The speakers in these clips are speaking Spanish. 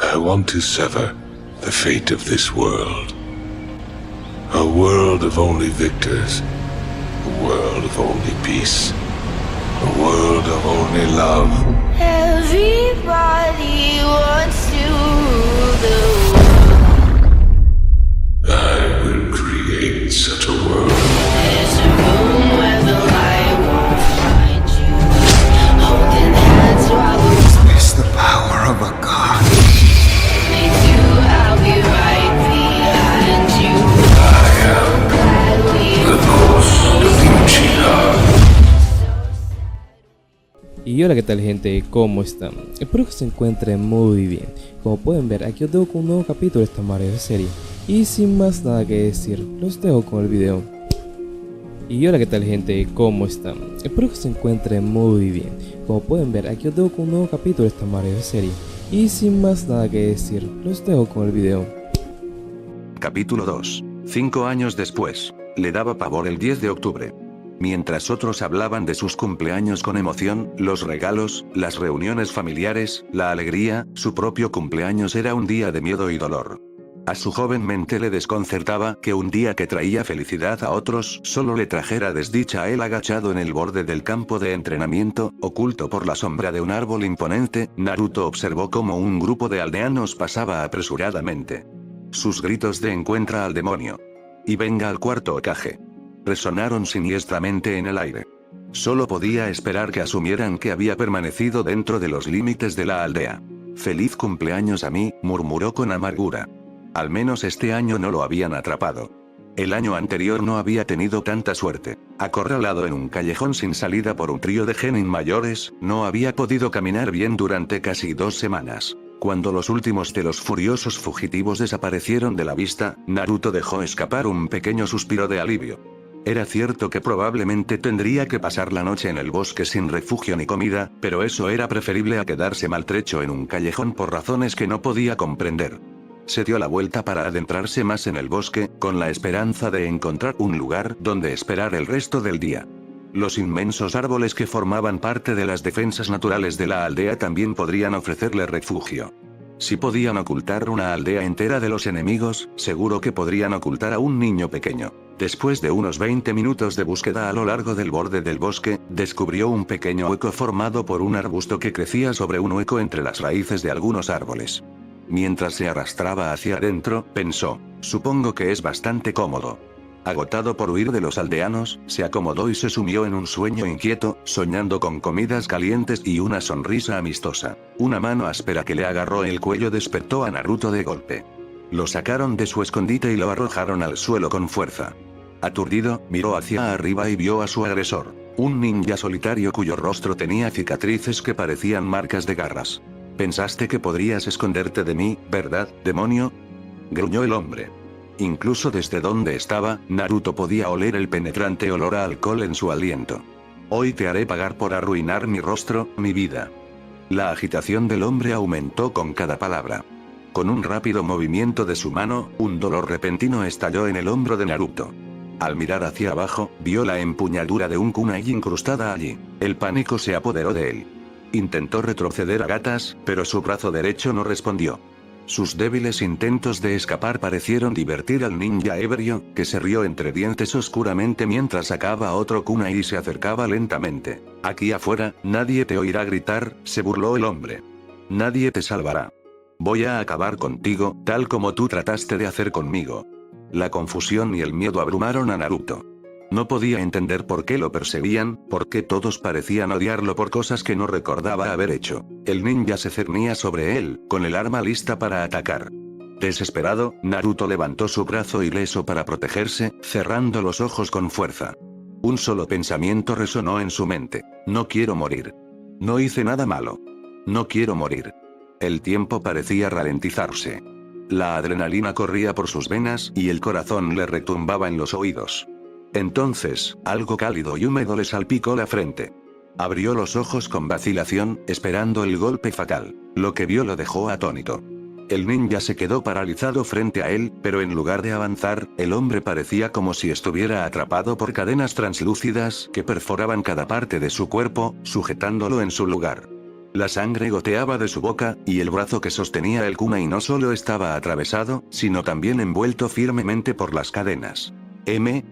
I want to sever the fate of this world. A world of only victors. A world of only peace. A world of only love. Everybody wants to rule the world. I will create such a world. There's a room where the light won't find you. Holding hands while we It's the power of a god. do, I'll be right behind you. I am Glad we the ghost of Uchida. Y hola, ¿qué tal, gente? ¿Cómo están? Espero que se encuentren muy bien. Como pueden ver, aquí os dejo con un nuevo capítulo de esta maravillosa serie. Y sin más nada que decir, los dejo con el video. Y hola, ¿qué tal, gente? ¿Cómo están? Espero que se encuentren muy bien. Como pueden ver, aquí os dejo con un nuevo capítulo de esta maravillosa serie. Y sin más nada que decir, los dejo con el video. Capítulo 2. 5 años después. Le daba pavor el 10 de octubre. Mientras otros hablaban de sus cumpleaños con emoción, los regalos, las reuniones familiares, la alegría, su propio cumpleaños era un día de miedo y dolor. A su joven mente le desconcertaba que un día que traía felicidad a otros solo le trajera desdicha a él. Agachado en el borde del campo de entrenamiento, oculto por la sombra de un árbol imponente, Naruto observó cómo un grupo de aldeanos pasaba apresuradamente. Sus gritos de "encuentra al demonio" y "venga al cuarto Hokage" resonaron siniestramente en el aire. Solo podía esperar que asumieran que había permanecido dentro de los límites de la aldea. «Feliz cumpleaños a mí», murmuró con amargura. Al menos este año no lo habían atrapado. El año anterior no había tenido tanta suerte. Acorralado en un callejón sin salida por un trío de genin mayores, no había podido caminar bien durante casi 2 semanas. Cuando los últimos de los furiosos fugitivos desaparecieron de la vista, Naruto dejó escapar un pequeño suspiro de alivio. Era cierto que probablemente tendría que pasar la noche en el bosque sin refugio ni comida, pero eso era preferible a quedarse maltrecho en un callejón por razones que no podía comprender. Se dio la vuelta para adentrarse más en el bosque, con la esperanza de encontrar un lugar donde esperar el resto del día. Los inmensos árboles que formaban parte de las defensas naturales de la aldea también podrían ofrecerle refugio. Si podían ocultar una aldea entera de los enemigos, seguro que podrían ocultar a un niño pequeño. Después de unos 20 minutos de búsqueda a lo largo del borde del bosque, descubrió un pequeño hueco formado por un arbusto que crecía sobre un hueco entre las raíces de algunos árboles. Mientras se arrastraba hacia adentro, pensó: supongo que es bastante cómodo. Agotado por huir de los aldeanos, se acomodó y se sumió en un sueño inquieto, soñando con comidas calientes y una sonrisa amistosa. Una mano áspera que le agarró el cuello despertó a Naruto de golpe. Lo sacaron de su escondite y lo arrojaron al suelo con fuerza. Aturdido, miró hacia arriba y vio a su agresor, un ninja solitario cuyo rostro tenía cicatrices que parecían marcas de garras. «Pensaste que podrías esconderte de mí, ¿verdad, demonio?», gruñó el hombre. Incluso desde donde estaba, Naruto podía oler el penetrante olor a alcohol en su aliento. «Hoy te haré pagar por arruinar mi rostro, mi vida». La agitación del hombre aumentó con cada palabra. Con un rápido movimiento de su mano, un dolor repentino estalló en el hombro de Naruto. Al mirar hacia abajo, vio la empuñadura de un kunai incrustada allí. El pánico se apoderó de él. Intentó retroceder a gatas, pero su brazo derecho no respondió. Sus débiles intentos de escapar parecieron divertir al ninja ebrio, que se rió entre dientes oscuramente mientras sacaba otro kunai y se acercaba lentamente. «Aquí afuera, nadie te oirá gritar», se burló el hombre. «Nadie te salvará. Voy a acabar contigo, tal como tú trataste de hacer conmigo». La confusión y el miedo abrumaron a Naruto. No podía entender por qué lo perseguían, por qué todos parecían odiarlo por cosas que no recordaba haber hecho. El ninja se cernía sobre él, con el arma lista para atacar. Desesperado, Naruto levantó su brazo ileso para protegerse, cerrando los ojos con fuerza. Un solo pensamiento resonó en su mente: no quiero morir. No hice nada malo. No quiero morir. El tiempo parecía ralentizarse. La adrenalina corría por sus venas y el corazón le retumbaba en los oídos. Entonces, algo cálido y húmedo le salpicó la frente. Abrió los ojos con vacilación, esperando el golpe fatal. Lo que vio lo dejó atónito. El ninja se quedó paralizado frente a él, pero en lugar de avanzar, el hombre parecía como si estuviera atrapado por cadenas translúcidas que perforaban cada parte de su cuerpo, sujetándolo en su lugar. La sangre goteaba de su boca, y el brazo que sostenía el kunai no solo estaba atravesado, sino también envuelto firmemente por las cadenas.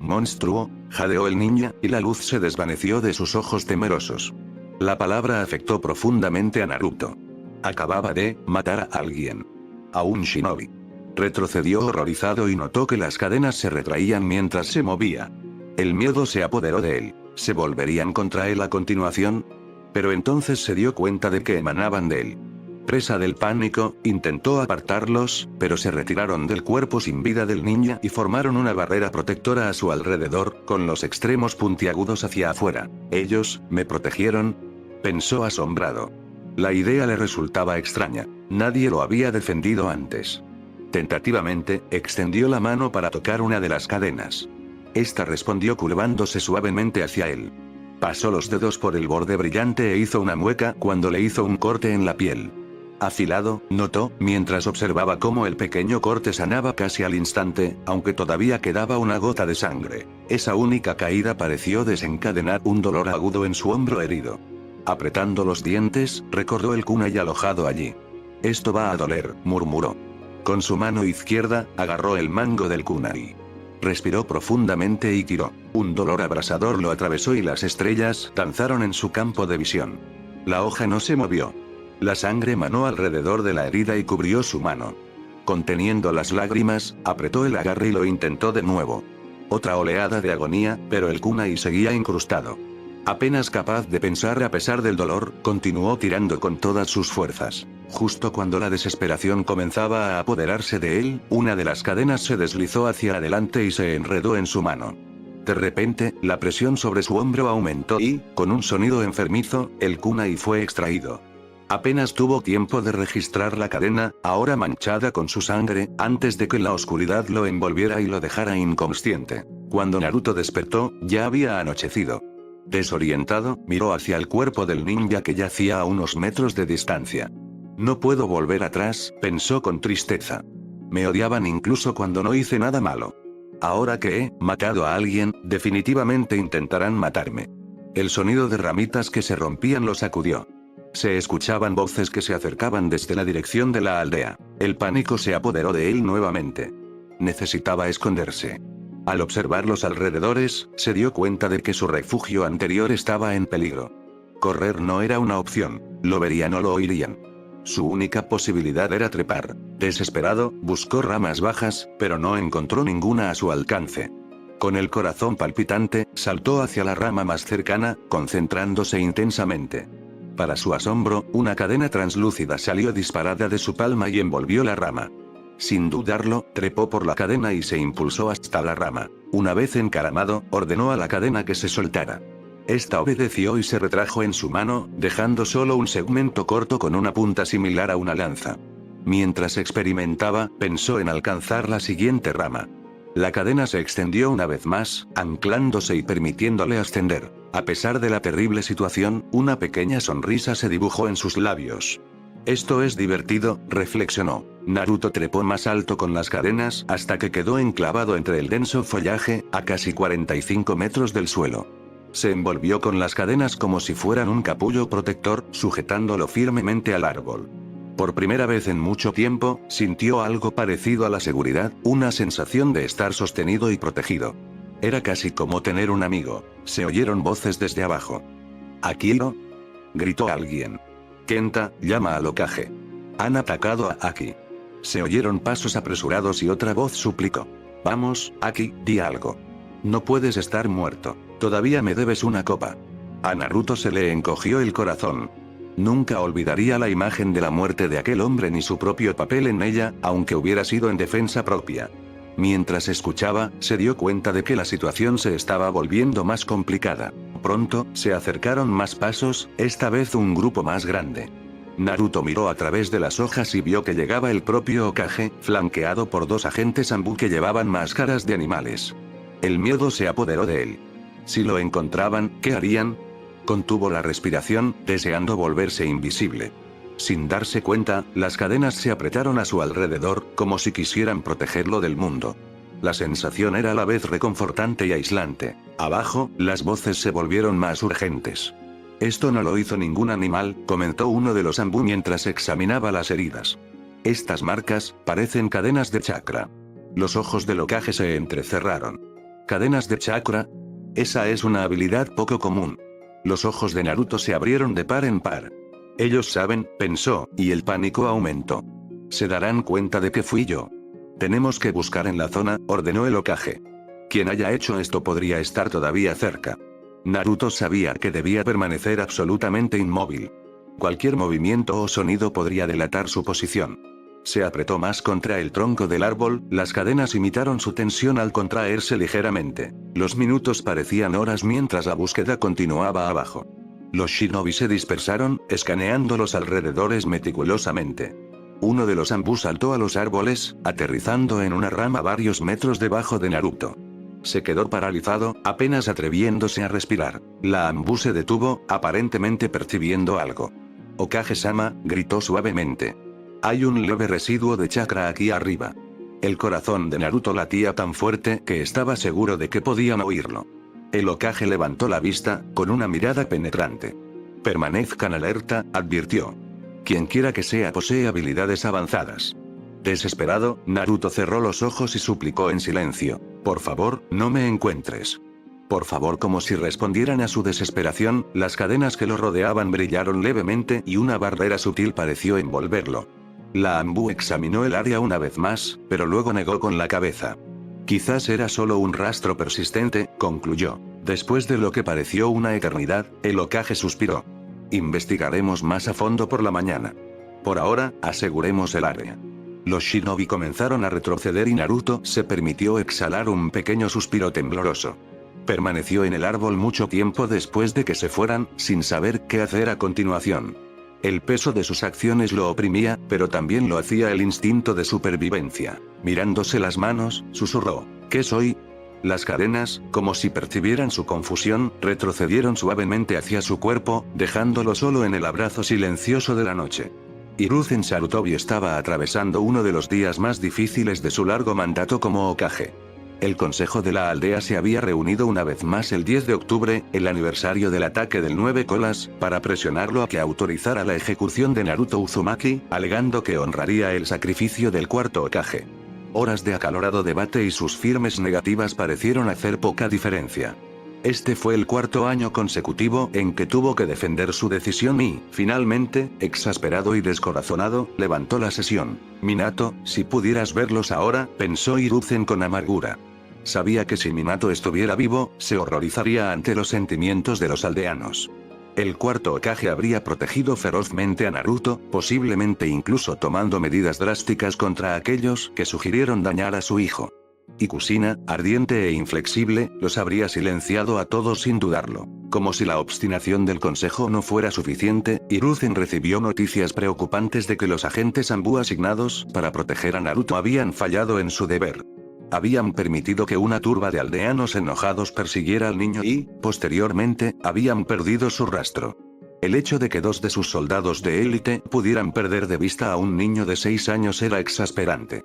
Monstruo, jadeó el ninja, y la luz se desvaneció de sus ojos temerosos. La palabra afectó profundamente a Naruto. Acababa de matar a alguien. A un shinobi. Retrocedió horrorizado y notó que las cadenas se retraían mientras se movía. El miedo se apoderó de él. ¿Se volverían contra él a continuación? Pero entonces se dio cuenta de que emanaban de él. Presa del pánico, intentó apartarlos, pero se retiraron del cuerpo sin vida del ninja y formaron una barrera protectora a su alrededor, con los extremos puntiagudos hacia afuera. ¿Ellos me protegieron?, pensó asombrado. La idea le resultaba extraña. Nadie lo había defendido antes. Tentativamente, extendió la mano para tocar una de las cadenas. Esta respondió curvándose suavemente hacia él. Pasó los dedos por el borde brillante e hizo una mueca cuando le hizo un corte en la piel. Afilado, notó, mientras observaba cómo el pequeño corte sanaba casi al instante, aunque todavía quedaba una gota de sangre. Esa única caída pareció desencadenar un dolor agudo en su hombro herido. Apretando los dientes, recordó el kunai alojado allí. Esto va a doler, murmuró. Con su mano izquierda, agarró el mango del kunai. Respiró profundamente y tiró. Un dolor abrasador lo atravesó y las estrellas danzaron en su campo de visión. La hoja no se movió. La sangre manó alrededor de la herida y cubrió su mano. Conteniendo las lágrimas, apretó el agarre y lo intentó de nuevo. Otra oleada de agonía, pero el kunai seguía incrustado. Apenas capaz de pensar a pesar del dolor, continuó tirando con todas sus fuerzas. Justo cuando la desesperación comenzaba a apoderarse de él, una de las cadenas se deslizó hacia adelante y se enredó en su mano. De repente, la presión sobre su hombro aumentó y, con un sonido enfermizo, el kunai fue extraído. Apenas tuvo tiempo de registrar la cadena, ahora manchada con su sangre, antes de que la oscuridad lo envolviera y lo dejara inconsciente. Cuando Naruto despertó, ya había anochecido. Desorientado, miró hacia el cuerpo del ninja que yacía a unos metros de distancia. No puedo volver atrás, pensó con tristeza. Me odiaban incluso cuando no hice nada malo. Ahora que he matado a alguien, definitivamente intentarán matarme. El sonido de ramitas que se rompían lo sacudió. Se escuchaban voces que se acercaban desde la dirección de la aldea. El pánico se apoderó de él nuevamente. Necesitaba esconderse. Al observar los alrededores, se dio cuenta de que su refugio anterior estaba en peligro. Correr no era una opción, lo verían o lo oirían. Su única posibilidad era trepar. Desesperado, buscó ramas bajas, pero no encontró ninguna a su alcance. Con el corazón palpitante, saltó hacia la rama más cercana, concentrándose intensamente. Para su asombro, una cadena translúcida salió disparada de su palma y envolvió la rama. Sin dudarlo, trepó por la cadena y se impulsó hasta la rama. Una vez encaramado, ordenó a la cadena que se soltara. Esta obedeció y se retrajo en su mano, dejando solo un segmento corto con una punta similar a una lanza. Mientras experimentaba, pensó en alcanzar la siguiente rama. La cadena se extendió una vez más, anclándose y permitiéndole ascender. A pesar de la terrible situación, una pequeña sonrisa se dibujó en sus labios. Esto es divertido, reflexionó. Naruto trepó más alto con las cadenas hasta que quedó enclavado entre el denso follaje, a casi 45 metros del suelo. Se envolvió con las cadenas como si fueran un capullo protector, sujetándolo firmemente al árbol. Por primera vez en mucho tiempo, sintió algo parecido a la seguridad, una sensación de estar sostenido y protegido. Era casi como tener un amigo. Se oyeron voces desde abajo. «¿Akiro?», gritó alguien. «Kenta, llama al Hokage. Han atacado a Aki». Se oyeron pasos apresurados y otra voz suplicó. «Vamos, Aki, di algo. No puedes estar muerto. Todavía me debes una copa». A Naruto se le encogió el corazón. Nunca olvidaría la imagen de la muerte de aquel hombre ni su propio papel en ella, aunque hubiera sido en defensa propia. Mientras escuchaba, se dio cuenta de que la situación se estaba volviendo más complicada. Pronto, se acercaron más pasos, esta vez un grupo más grande. Naruto miró a través de las hojas y vio que llegaba el propio Hokage, flanqueado por dos agentes Anbu que llevaban máscaras de animales. El miedo se apoderó de él. Si lo encontraban, ¿qué harían? Contuvo la respiración, deseando volverse invisible. Sin darse cuenta, las cadenas se apretaron a su alrededor, como si quisieran protegerlo del mundo. La sensación era a la vez reconfortante y aislante. Abajo, las voces se volvieron más urgentes. Esto no lo hizo ningún animal, comentó uno de los Anbu mientras examinaba las heridas. Estas marcas parecen cadenas de chakra. Los ojos del Hokage se entrecerraron. ¿Cadenas de chakra? Esa es una habilidad poco común. Los ojos de Naruto se abrieron de par en par. Ellos saben, pensó, y el pánico aumentó. Se darán cuenta de que fui yo. Tenemos que buscar en la zona, ordenó el Hokage. Quien haya hecho esto podría estar todavía cerca. Naruto sabía que debía permanecer absolutamente inmóvil. Cualquier movimiento o sonido podría delatar su posición. Se apretó más contra el tronco del árbol, las cadenas imitaron su tensión al contraerse ligeramente. Los minutos parecían horas mientras la búsqueda continuaba abajo. Los shinobi se dispersaron, escaneando los alrededores meticulosamente. Uno de los Anbu saltó a los árboles, aterrizando en una rama varios metros debajo de Naruto. Se quedó paralizado, apenas atreviéndose a respirar. La Anbu se detuvo, aparentemente percibiendo algo. Hokage-sama, gritó suavemente. Hay un leve residuo de chakra aquí arriba. El corazón de Naruto latía tan fuerte que estaba seguro de que podían oírlo. El Hokage levantó la vista, con una mirada penetrante. Permanezcan alerta, advirtió. Quienquiera que sea posee habilidades avanzadas. Desesperado, Naruto cerró los ojos y suplicó en silencio. Por favor, no me encuentres. Por favor, como si respondieran a su desesperación, las cadenas que lo rodeaban brillaron levemente y una barrera sutil pareció envolverlo. La Anbu examinó el área una vez más, pero luego negó con la cabeza. Quizás era solo un rastro persistente, concluyó. Después de lo que pareció una eternidad, el Hokage suspiró. Investigaremos más a fondo por la mañana. Por ahora, aseguremos el área. Los shinobi comenzaron a retroceder y Naruto se permitió exhalar un pequeño suspiro tembloroso. Permaneció en el árbol mucho tiempo después de que se fueran, sin saber qué hacer a continuación. El peso de sus acciones lo oprimía, pero también lo hacía el instinto de supervivencia. Mirándose las manos, susurró. ¿Qué soy? Las cadenas, como si percibieran su confusión, retrocedieron suavemente hacia su cuerpo, dejándolo solo en el abrazo silencioso de la noche. Hiruzen Sarutobi estaba atravesando uno de los días más difíciles de su largo mandato como Hokage. El consejo de la aldea se había reunido una vez más el 10 de octubre, el aniversario del ataque del 9 colas, para presionarlo a que autorizara la ejecución de Naruto Uzumaki, alegando que honraría el sacrificio del cuarto Hokage. Horas de acalorado debate y sus firmes negativas parecieron hacer poca diferencia. Este fue el cuarto año consecutivo en que tuvo que defender su decisión y, finalmente, exasperado y descorazonado, levantó la sesión. Minato, si pudieras verlos ahora, pensó Hiruzen con amargura. Sabía que si Minato estuviera vivo, se horrorizaría ante los sentimientos de los aldeanos. El cuarto Hokage habría protegido ferozmente a Naruto, posiblemente incluso tomando medidas drásticas contra aquellos que sugirieron dañar a su hijo. Y Kushina, ardiente e inflexible, los habría silenciado a todos sin dudarlo. Como si la obstinación del consejo no fuera suficiente, Hiruzen recibió noticias preocupantes de que los agentes Anbu asignados para proteger a Naruto habían fallado en su deber. Habían permitido que una turba de aldeanos enojados persiguiera al niño y, posteriormente, habían perdido su rastro. El hecho de que 2 de sus soldados de élite pudieran perder de vista a un niño de 6 años era exasperante.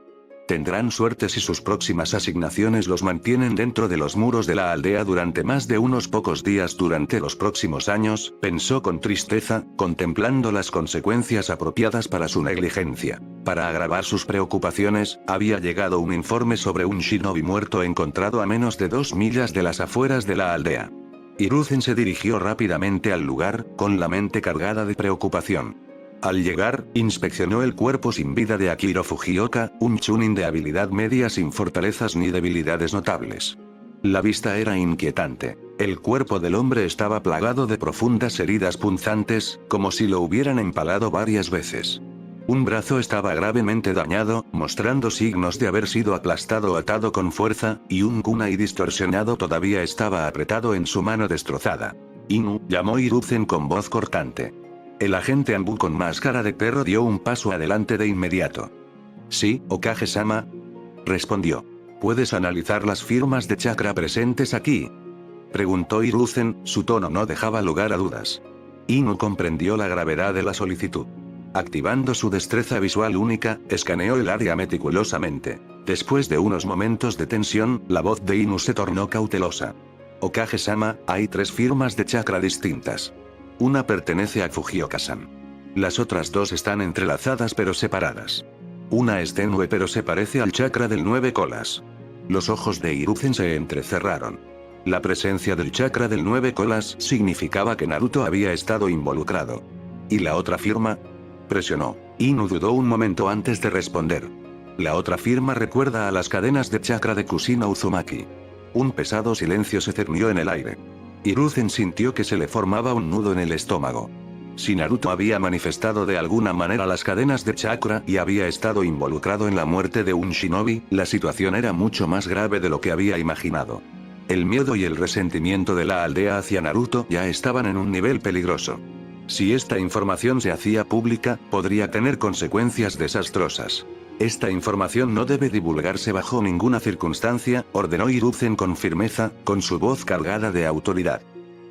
Tendrán suerte si sus próximas asignaciones los mantienen dentro de los muros de la aldea durante más de unos pocos días durante los próximos años, pensó con tristeza, contemplando las consecuencias apropiadas para su negligencia. Para agravar sus preocupaciones, había llegado un informe sobre un shinobi muerto encontrado a menos de 2 millas de las afueras de la aldea. Hiruzen se dirigió rápidamente al lugar, con la mente cargada de preocupación. Al llegar, inspeccionó el cuerpo sin vida de Akiro Fujioka, un chunin de habilidad media sin fortalezas ni debilidades notables. La vista era inquietante. El cuerpo del hombre estaba plagado de profundas heridas punzantes, como si lo hubieran empalado varias veces. Un brazo estaba gravemente dañado, mostrando signos de haber sido aplastado o atado con fuerza, y un kunai distorsionado todavía estaba apretado en su mano destrozada. Inu, llamó Hiruzen con voz cortante. El agente Anbu con máscara de perro dio un paso adelante de inmediato. Sí, Hokage-sama, respondió. ¿Puedes analizar las firmas de chakra presentes aquí? Preguntó Hiruzen, su tono no dejaba lugar a dudas. Inu comprendió la gravedad de la solicitud. Activando su destreza visual única, escaneó el área meticulosamente. Después de unos momentos de tensión, la voz de Inu se tornó cautelosa. Hokage-sama, hay 3 firmas de chakra distintas. Una pertenece a Fujioka-san. Las otras dos están entrelazadas pero separadas. Una es tenue pero se parece al chakra del 9 colas. Los ojos de Hiruzen se entrecerraron. La presencia del chakra del 9 colas significaba que Naruto había estado involucrado. ¿Y la otra firma? Presionó. Inu dudó un momento antes de responder. La otra firma recuerda a las cadenas de chakra de Kushina Uzumaki. Un pesado silencio se cernió en el aire. Hiruzen sintió que se le formaba un nudo en el estómago. Si Naruto había manifestado de alguna manera las cadenas de chakra y había estado involucrado en la muerte de un shinobi, la situación era mucho más grave de lo que había imaginado. El miedo y el resentimiento de la aldea hacia Naruto ya estaban en un nivel peligroso. Si esta información se hacía pública, podría tener consecuencias desastrosas. Esta información no debe divulgarse bajo ninguna circunstancia, ordenó Hiruzen con firmeza, con su voz cargada de autoridad.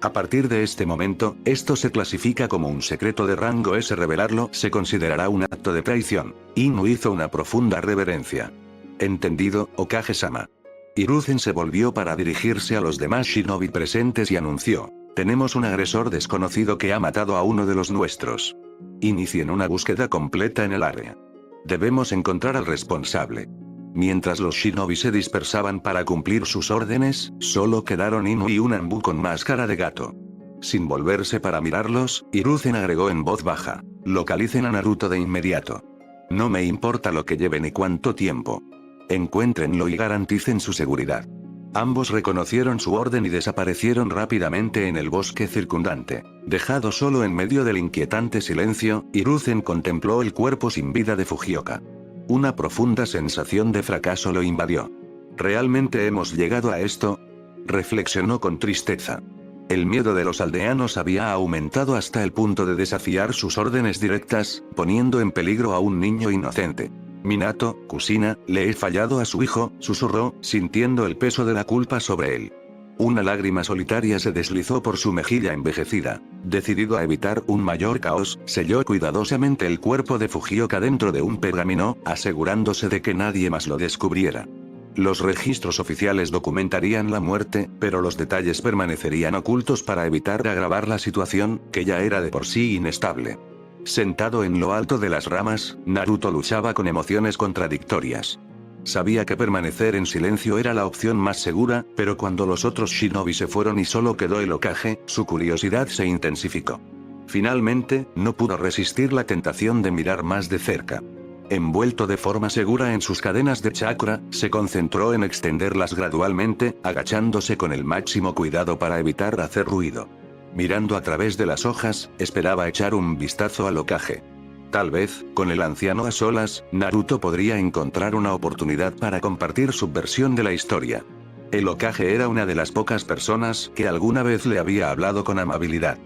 A partir de este momento, esto se clasifica como un secreto de rango S. Revelarlo se considerará un acto de traición. Inu hizo una profunda reverencia. Entendido, Okage-sama. Hiruzen se volvió para dirigirse a los demás shinobi presentes y anunció: tenemos un agresor desconocido que ha matado a uno de los nuestros. Inicien una búsqueda completa en el área. Debemos encontrar al responsable. Mientras los shinobi se dispersaban para cumplir sus órdenes, solo quedaron Inu y un Anbu con máscara de gato. Sin volverse para mirarlos, Hiruzen agregó en voz baja: localicen a Naruto de inmediato. No me importa lo que lleve ni cuánto tiempo. Encuéntrenlo y garanticen su seguridad. Ambos reconocieron su orden y desaparecieron rápidamente en el bosque circundante. Dejado solo en medio del inquietante silencio, Hiruzen contempló el cuerpo sin vida de Fujioka. Una profunda sensación de fracaso lo invadió. ¿Realmente hemos llegado a esto? Reflexionó con tristeza. El miedo de los aldeanos había aumentado hasta el punto de desafiar sus órdenes directas, poniendo en peligro a un niño inocente. Minato, Kushina, le he fallado a su hijo, susurró, sintiendo el peso de la culpa sobre él. Una lágrima solitaria se deslizó por su mejilla envejecida. Decidido a evitar un mayor caos, selló cuidadosamente el cuerpo de Fujioka dentro de un pergamino, asegurándose de que nadie más lo descubriera. Los registros oficiales documentarían la muerte, pero los detalles permanecerían ocultos para evitar agravar la situación, que ya era de por sí inestable. Sentado en lo alto de las ramas, Naruto luchaba con emociones contradictorias. Sabía que permanecer en silencio era la opción más segura, pero cuando los otros shinobi se fueron y solo quedó el Hokage, su curiosidad se intensificó. Finalmente, no pudo resistir la tentación de mirar más de cerca. Envuelto de forma segura en sus cadenas de chakra, se concentró en extenderlas gradualmente, agachándose con el máximo cuidado para evitar hacer ruido. Mirando a través de las hojas, esperaba echar un vistazo al Hokage. Tal vez, con el anciano a solas, Naruto podría encontrar una oportunidad para compartir su versión de la historia. El Hokage era una de las pocas personas que alguna vez le había hablado con amabilidad.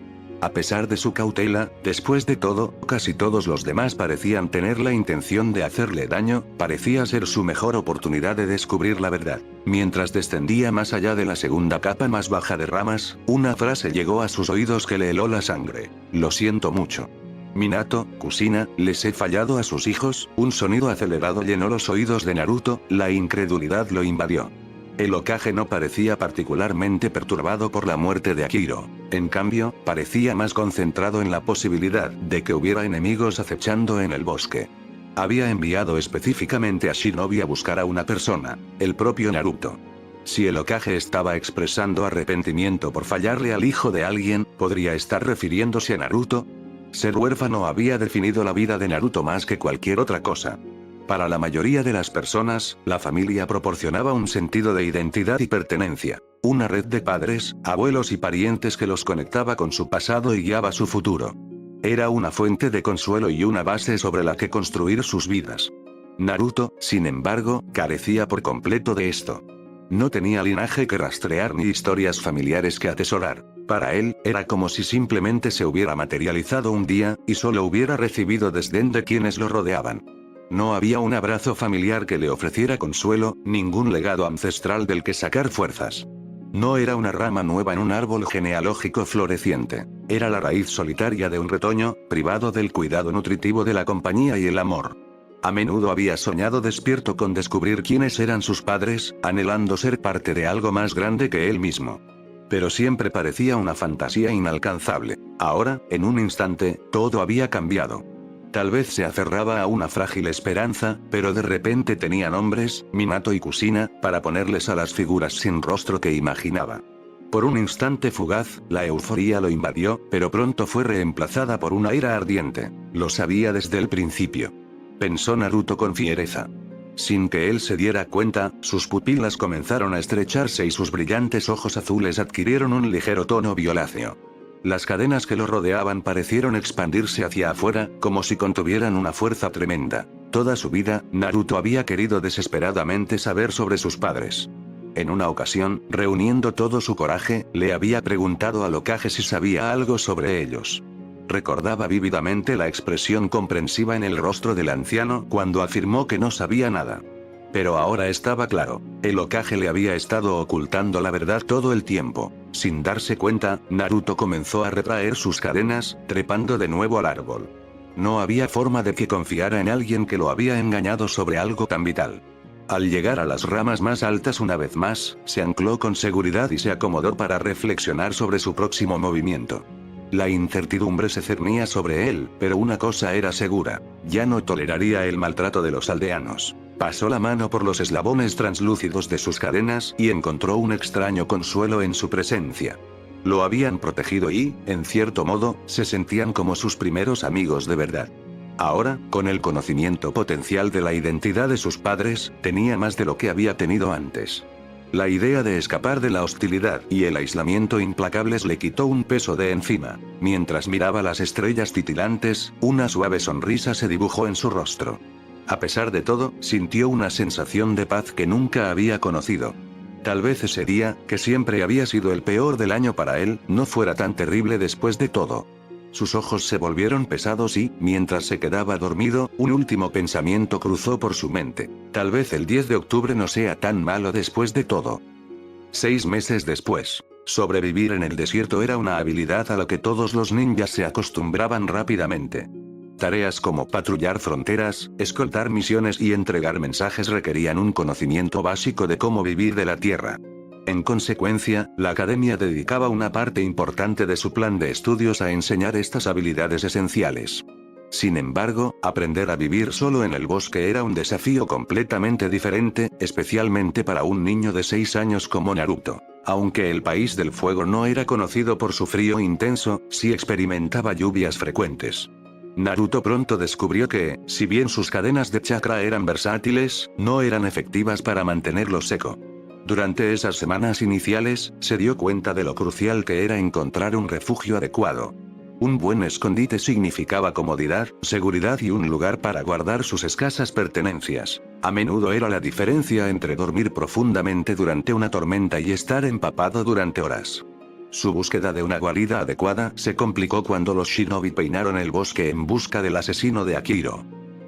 A pesar de su cautela, después de todo, casi todos los demás parecían tener la intención de hacerle daño, parecía ser su mejor oportunidad de descubrir la verdad. Mientras descendía más allá de la segunda capa más baja de ramas, una frase llegó a sus oídos que le heló la sangre. Lo siento mucho. Minato, Kushina, ¿les he fallado a sus hijos? Un sonido acelerado llenó los oídos de Naruto, la incredulidad lo invadió. El Hokage no parecía particularmente perturbado por la muerte de Akiro. En cambio, parecía más concentrado en la posibilidad de que hubiera enemigos acechando en el bosque. Había enviado específicamente a Shinobi a buscar a una persona, el propio Naruto. Si el Hokage estaba expresando arrepentimiento por fallarle al hijo de alguien, ¿podría estar refiriéndose a Naruto? Ser huérfano había definido la vida de Naruto más que cualquier otra cosa. Para la mayoría de las personas, la familia proporcionaba un sentido de identidad y pertenencia, una red de padres, abuelos y parientes que los conectaba con su pasado y guiaba su futuro. Era una fuente de consuelo y una base sobre la que construir sus vidas. Naruto, sin embargo, carecía por completo de esto. No tenía linaje que rastrear ni historias familiares que atesorar. Para él, era como si simplemente se hubiera materializado un día, y solo hubiera recibido desdén de quienes lo rodeaban. No había un abrazo familiar que le ofreciera consuelo, ningún legado ancestral del que sacar fuerzas. No era una rama nueva en un árbol genealógico floreciente. Era la raíz solitaria de un retoño, privado del cuidado nutritivo de la compañía y el amor. A menudo había soñado despierto con descubrir quiénes eran sus padres, anhelando ser parte de algo más grande que él mismo. Pero siempre parecía una fantasía inalcanzable. Ahora, en un instante, todo había cambiado. Tal vez se aferraba a una frágil esperanza, pero de repente tenía nombres, Minato y Kushina, para ponerles a las figuras sin rostro que imaginaba. Por un instante fugaz, la euforía lo invadió, pero pronto fue reemplazada por una ira ardiente. Lo sabía desde el principio. Pensó Naruto con fiereza. Sin que él se diera cuenta, sus pupilas comenzaron a estrecharse y sus brillantes ojos azules adquirieron un ligero tono violáceo. Las cadenas que lo rodeaban parecieron expandirse hacia afuera, como si contuvieran una fuerza tremenda. Toda su vida, Naruto había querido desesperadamente saber sobre sus padres. En una ocasión, reuniendo todo su coraje, le había preguntado al Hokage si sabía algo sobre ellos. Recordaba vívidamente la expresión comprensiva en el rostro del anciano cuando afirmó que no sabía nada. Pero ahora estaba claro, el Hokage le había estado ocultando la verdad todo el tiempo. Sin darse cuenta, Naruto comenzó a retraer sus cadenas, trepando de nuevo al árbol. No había forma de que confiara en alguien que lo había engañado sobre algo tan vital. Al llegar a las ramas más altas una vez más, se ancló con seguridad y se acomodó para reflexionar sobre su próximo movimiento. La incertidumbre se cernía sobre él, pero una cosa era segura, ya no toleraría el maltrato de los aldeanos. Pasó la mano por los eslabones translúcidos de sus cadenas y encontró un extraño consuelo en su presencia. Lo habían protegido y, en cierto modo, se sentían como sus primeros amigos de verdad. Ahora, con el conocimiento potencial de la identidad de sus padres, tenía más de lo que había tenido antes. La idea de escapar de la hostilidad y el aislamiento implacables le quitó un peso de encima. Mientras miraba las estrellas titilantes, una suave sonrisa se dibujó en su rostro. A pesar de todo, sintió una sensación de paz que nunca había conocido. Tal vez ese día, que siempre había sido el peor del año para él, no fuera tan terrible después de todo. Sus ojos se volvieron pesados y, mientras se quedaba dormido, un último pensamiento cruzó por su mente. Tal vez el 10 de octubre no sea tan malo después de todo. 6 meses después. Sobrevivir en el desierto era una habilidad a la que todos los ninjas se acostumbraban rápidamente. Tareas como patrullar fronteras, escoltar misiones y entregar mensajes requerían un conocimiento básico de cómo vivir de la tierra. En consecuencia, la academia dedicaba una parte importante de su plan de estudios a enseñar estas habilidades esenciales. Sin embargo, aprender a vivir solo en el bosque era un desafío completamente diferente, especialmente para un niño de 6 años como Naruto. Aunque el país del fuego no era conocido por su frío intenso, sí experimentaba lluvias frecuentes. Naruto pronto descubrió que, si bien sus cadenas de chakra eran versátiles, no eran efectivas para mantenerlo seco. Durante esas semanas iniciales, se dio cuenta de lo crucial que era encontrar un refugio adecuado. Un buen escondite significaba comodidad, seguridad y un lugar para guardar sus escasas pertenencias. A menudo era la diferencia entre dormir profundamente durante una tormenta y estar empapado durante horas. Su búsqueda de una guarida adecuada se complicó cuando los shinobi peinaron el bosque en busca del asesino de Akiro.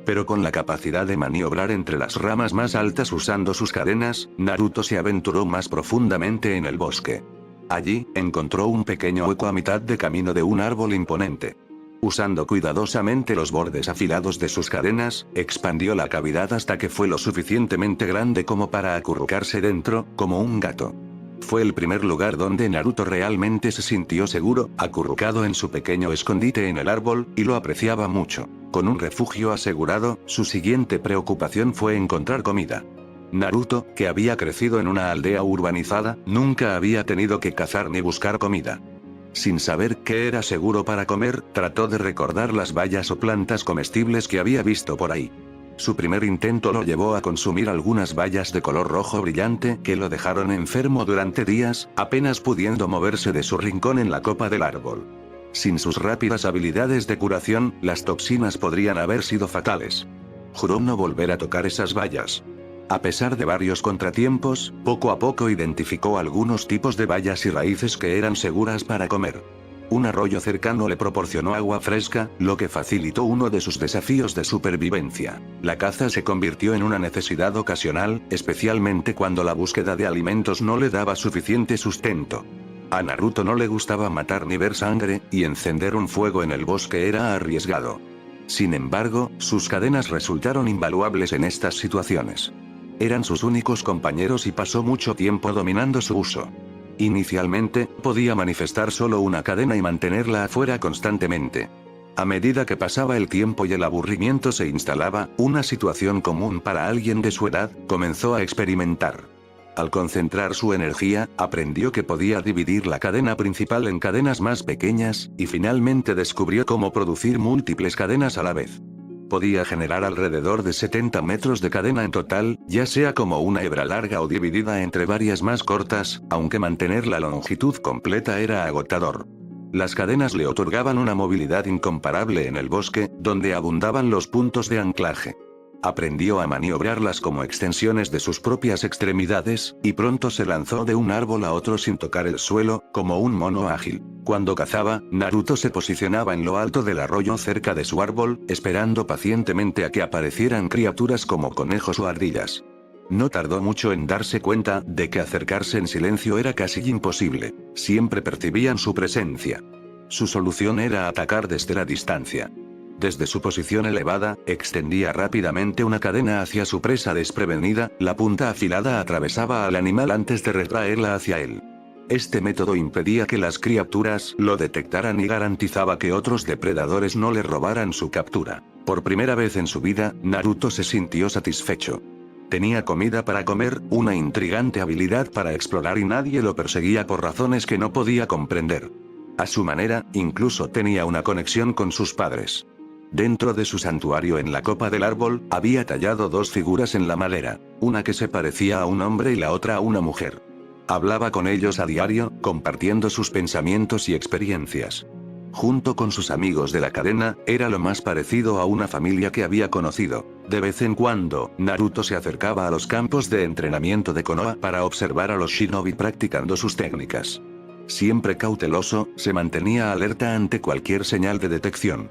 Pero con la capacidad de maniobrar entre las ramas más altas usando sus cadenas, Naruto se aventuró más profundamente en el bosque. Allí, encontró un pequeño hueco a mitad de camino de un árbol imponente. Usando cuidadosamente los bordes afilados de sus cadenas, expandió la cavidad hasta que fue lo suficientemente grande como para acurrucarse dentro, como un gato. Fue el primer lugar donde Naruto realmente se sintió seguro, acurrucado en su pequeño escondite en el árbol, y lo apreciaba mucho. Con un refugio asegurado, su siguiente preocupación fue encontrar comida. Naruto, que había crecido en una aldea urbanizada, nunca había tenido que cazar ni buscar comida. Sin saber qué era seguro para comer, trató de recordar las bayas o plantas comestibles que había visto por ahí. Su primer intento lo llevó a consumir algunas bayas de color rojo brillante que lo dejaron enfermo durante días, apenas pudiendo moverse de su rincón en la copa del árbol. Sin sus rápidas habilidades de curación, las toxinas podrían haber sido fatales. Juró no volver a tocar esas bayas. A pesar de varios contratiempos, poco a poco identificó algunos tipos de bayas y raíces que eran seguras para comer. Un arroyo cercano le proporcionó agua fresca, lo que facilitó uno de sus desafíos de supervivencia. La caza se convirtió en una necesidad ocasional, especialmente cuando la búsqueda de alimentos no le daba suficiente sustento. A Naruto no le gustaba matar ni ver sangre, y encender un fuego en el bosque era arriesgado. Sin embargo, sus cadenas resultaron invaluables en estas situaciones. Eran sus únicos compañeros y pasó mucho tiempo dominando su uso. Inicialmente, podía manifestar solo una cadena y mantenerla afuera constantemente. A medida que pasaba el tiempo y el aburrimiento se instalaba, una situación común para alguien de su edad, comenzó a experimentar. Al concentrar su energía, aprendió que podía dividir la cadena principal en cadenas más pequeñas, y finalmente descubrió cómo producir múltiples cadenas a la vez. Podía generar alrededor de 70 metros de cadena en total, ya sea como una hebra larga o dividida entre varias más cortas, aunque mantener la longitud completa era agotador. Las cadenas le otorgaban una movilidad incomparable en el bosque, donde abundaban los puntos de anclaje. Aprendió a maniobrarlas como extensiones de sus propias extremidades, y pronto se lanzó de un árbol a otro sin tocar el suelo, como un mono ágil. Cuando cazaba, Naruto se posicionaba en lo alto del arroyo cerca de su árbol, esperando pacientemente a que aparecieran criaturas como conejos o ardillas. No tardó mucho en darse cuenta de que acercarse en silencio era casi imposible. Siempre percibían su presencia. Su solución era atacar desde la distancia. Desde su posición elevada, extendía rápidamente una cadena hacia su presa desprevenida, la punta afilada atravesaba al animal antes de retraerla hacia él. Este método impedía que las criaturas lo detectaran y garantizaba que otros depredadores no le robaran su captura. Por primera vez en su vida, Naruto se sintió satisfecho. Tenía comida para comer, una intrigante habilidad para explorar y nadie lo perseguía por razones que no podía comprender. A su manera, incluso tenía una conexión con sus padres. Dentro de su santuario en la copa del árbol, había tallado dos figuras en la madera, una que se parecía a un hombre y la otra a una mujer. Hablaba con ellos a diario, compartiendo sus pensamientos y experiencias. Junto con sus amigos de la cadena, era lo más parecido a una familia que había conocido. De vez en cuando, Naruto se acercaba a los campos de entrenamiento de Konoha para observar a los shinobi practicando sus técnicas. Siempre cauteloso, se mantenía alerta ante cualquier señal de detección.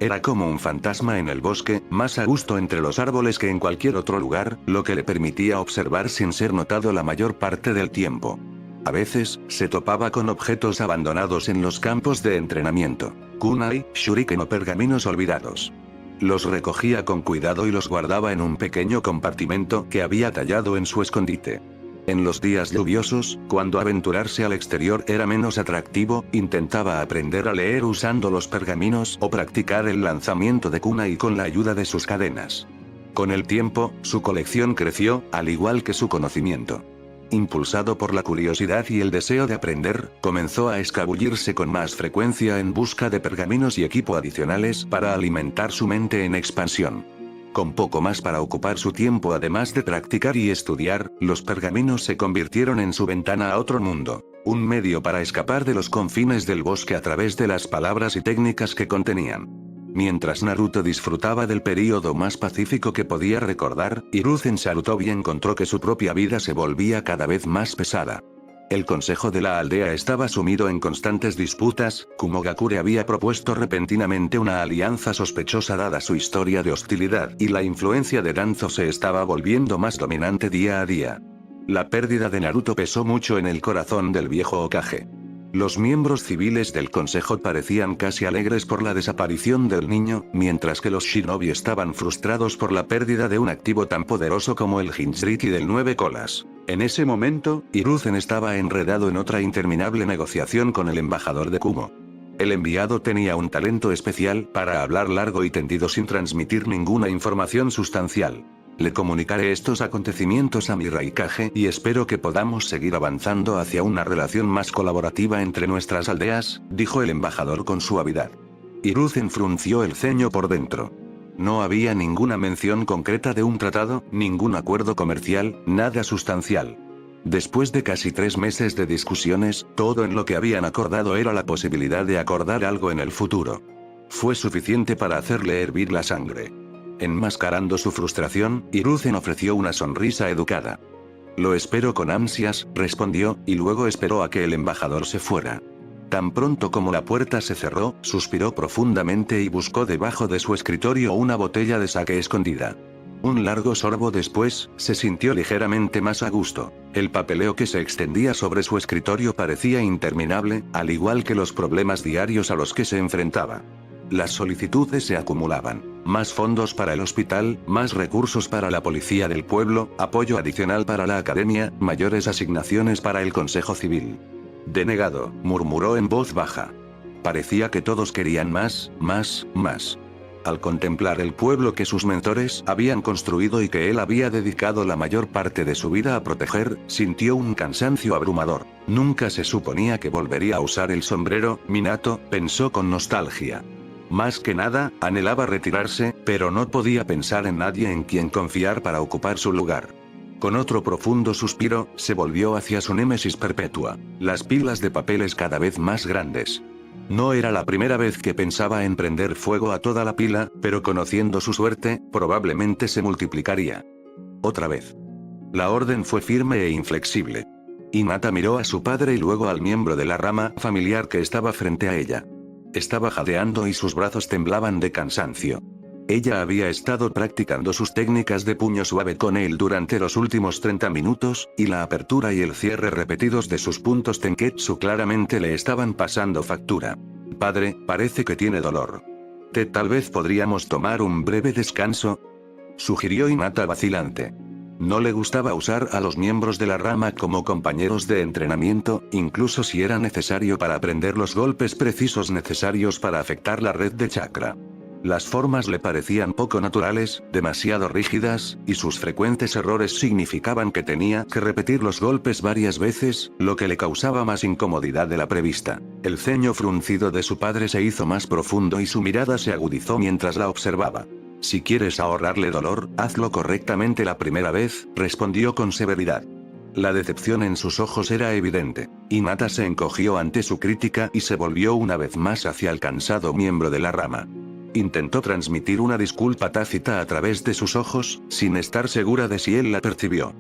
Era como un fantasma en el bosque, más a gusto entre los árboles que en cualquier otro lugar, lo que le permitía observar sin ser notado la mayor parte del tiempo. A veces, se topaba con objetos abandonados en los campos de entrenamiento, kunai, shuriken o pergaminos olvidados. Los recogía con cuidado y los guardaba en un pequeño compartimento que había tallado en su escondite. En los días lluviosos, cuando aventurarse al exterior era menos atractivo, intentaba aprender a leer usando los pergaminos o practicar el lanzamiento de kunai con la ayuda de sus cadenas. Con el tiempo, su colección creció, al igual que su conocimiento. Impulsado por la curiosidad y el deseo de aprender, comenzó a escabullirse con más frecuencia en busca de pergaminos y equipo adicionales para alimentar su mente en expansión. Con poco más para ocupar su tiempo además de practicar y estudiar, los pergaminos se convirtieron en su ventana a otro mundo, un medio para escapar de los confines del bosque a través de las palabras y técnicas que contenían. Mientras Naruto disfrutaba del período más pacífico que podía recordar, Hiruzen Sarutobi encontró que su propia vida se volvía cada vez más pesada. El consejo de la aldea estaba sumido en constantes disputas, Kumogakure había propuesto repentinamente una alianza sospechosa dada su historia de hostilidad, y la influencia de Danzo se estaba volviendo más dominante día a día. La pérdida de Naruto pesó mucho en el corazón del viejo Hokage. Los miembros civiles del consejo parecían casi alegres por la desaparición del niño, mientras que los shinobi estaban frustrados por la pérdida de un activo tan poderoso como el Jinchuriki del 9 colas. En ese momento, Hiruzen estaba enredado en otra interminable negociación con el embajador de Kumo. El enviado tenía un talento especial para hablar largo y tendido sin transmitir ninguna información sustancial. Le comunicaré estos acontecimientos a mi Raikage y espero que podamos seguir avanzando hacia una relación más colaborativa entre nuestras aldeas, dijo el embajador con suavidad. Hiruzen frunció el ceño por dentro. No había ninguna mención concreta de un tratado, ningún acuerdo comercial, nada sustancial. Después de casi 3 meses de discusiones, todo en lo que habían acordado era la posibilidad de acordar algo en el futuro. Fue suficiente para hacerle hervir la sangre. Enmascarando su frustración, Hiruzen ofreció una sonrisa educada. Lo espero con ansias, respondió, y luego esperó a que el embajador se fuera. Tan pronto como la puerta se cerró, suspiró profundamente y buscó debajo de su escritorio una botella de sake escondida. Un largo sorbo después, se sintió ligeramente más a gusto. El papeleo que se extendía sobre su escritorio parecía interminable, al igual que los problemas diarios a los que se enfrentaba. Las solicitudes se acumulaban. más fondos para el hospital, más recursos para la policía del pueblo, apoyo adicional para la academia, mayores asignaciones para el consejo civil. Denegado, murmuró en voz baja. Parecía que todos querían más, más, más. Al contemplar el pueblo que sus mentores habían construido y que él había dedicado la mayor parte de su vida a proteger, sintió un cansancio abrumador. Nunca se suponía que volvería a usar el sombrero, Minato pensó con nostalgia. Más que nada, anhelaba retirarse, pero no podía pensar en nadie en quien confiar para ocupar su lugar. Con otro profundo suspiro, se volvió hacia su némesis perpetua, las pilas de papeles cada vez más grandes. No era la primera vez que pensaba en prender fuego a toda la pila, pero conociendo su suerte, probablemente se multiplicaría. Otra vez. La orden fue firme e inflexible. Hinata miró a su padre y luego al miembro de la rama familiar que estaba frente a ella. Estaba jadeando y sus brazos temblaban de cansancio. Ella había estado practicando sus técnicas de puño suave con él durante los últimos 30 minutos, y la apertura y el cierre repetidos de sus puntos Tenketsu claramente le estaban pasando factura. Padre, parece que tiene dolor. Tal vez podríamos tomar un breve descanso, sugirió Hinata vacilante. No le gustaba usar a los miembros de la rama como compañeros de entrenamiento, incluso si era necesario para aprender los golpes precisos necesarios para afectar la red de chakra. Las formas le parecían poco naturales, demasiado rígidas, y sus frecuentes errores significaban que tenía que repetir los golpes varias veces, lo que le causaba más incomodidad de la prevista. El ceño fruncido de su padre se hizo más profundo y su mirada se agudizó mientras la observaba. Si quieres ahorrarle dolor, hazlo correctamente la primera vez, respondió con severidad. La decepción en sus ojos era evidente. Hinata se encogió ante su crítica y se volvió una vez más hacia el cansado miembro de la rama. Intentó transmitir una disculpa tácita a través de sus ojos, sin estar segura de si él la percibió.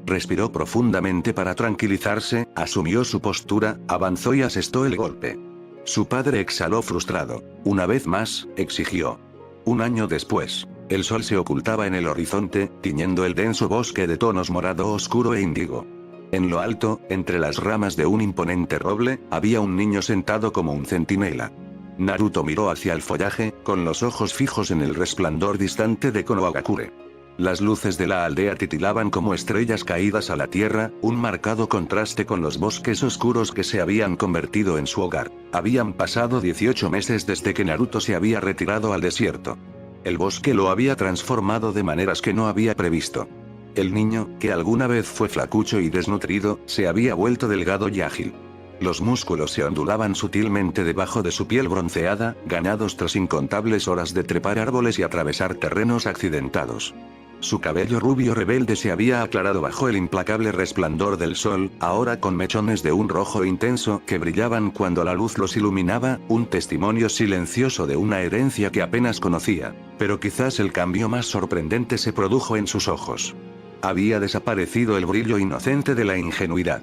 Respiró profundamente para tranquilizarse, asumió su postura, avanzó y asestó el golpe. Su padre exhaló frustrado. Una vez más, exigió. Un año después, el sol se ocultaba en el horizonte, tiñendo el denso bosque de tonos morado oscuro e índigo. En lo alto, entre las ramas de un imponente roble, había un niño sentado como un centinela. Naruto miró hacia el follaje, con los ojos fijos en el resplandor distante de Konohagakure. Las luces de la aldea titilaban como estrellas caídas a la tierra, un marcado contraste con los bosques oscuros que se habían convertido en su hogar. Habían pasado 18 meses desde que Naruto se había retirado al desierto. El bosque lo había transformado de maneras que no había previsto. El niño, que alguna vez fue flacucho y desnutrido, se había vuelto delgado y ágil. Los músculos se ondulaban sutilmente debajo de su piel bronceada, ganados tras incontables horas de trepar árboles y atravesar terrenos accidentados. Su cabello rubio rebelde se había aclarado bajo el implacable resplandor del sol, ahora con mechones de un rojo intenso que brillaban cuando la luz los iluminaba, un testimonio silencioso de una herencia que apenas conocía, pero quizás el cambio más sorprendente se produjo en sus ojos. Había desaparecido el brillo inocente de la ingenuidad.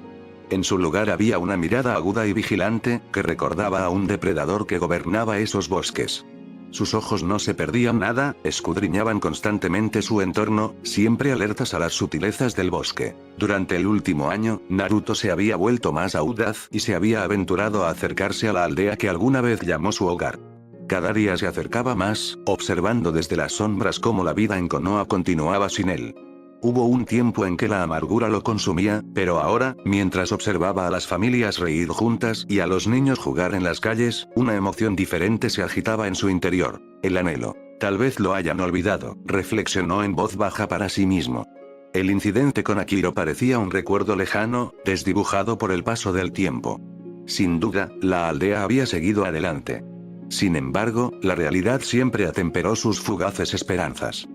En su lugar había una mirada aguda y vigilante, que recordaba a un depredador que gobernaba esos bosques. Sus ojos no se perdían nada, escudriñaban constantemente su entorno, siempre alertas a las sutilezas del bosque. Durante el último año, Naruto se había vuelto más audaz y se había aventurado a acercarse a la aldea que alguna vez llamó su hogar. Cada día se acercaba más, observando desde las sombras cómo la vida en Konoha continuaba sin él. Hubo un tiempo en que la amargura lo consumía, pero ahora, mientras observaba a las familias reír juntas y a los niños jugar en las calles, una emoción diferente se agitaba en su interior. El anhelo. Tal vez lo hayan olvidado, reflexionó en voz baja para sí mismo. El incidente con Akiro parecía un recuerdo lejano, desdibujado por el paso del tiempo. Sin duda, la aldea había seguido adelante. Sin embargo, la realidad siempre atemperó sus fugaces esperanzas.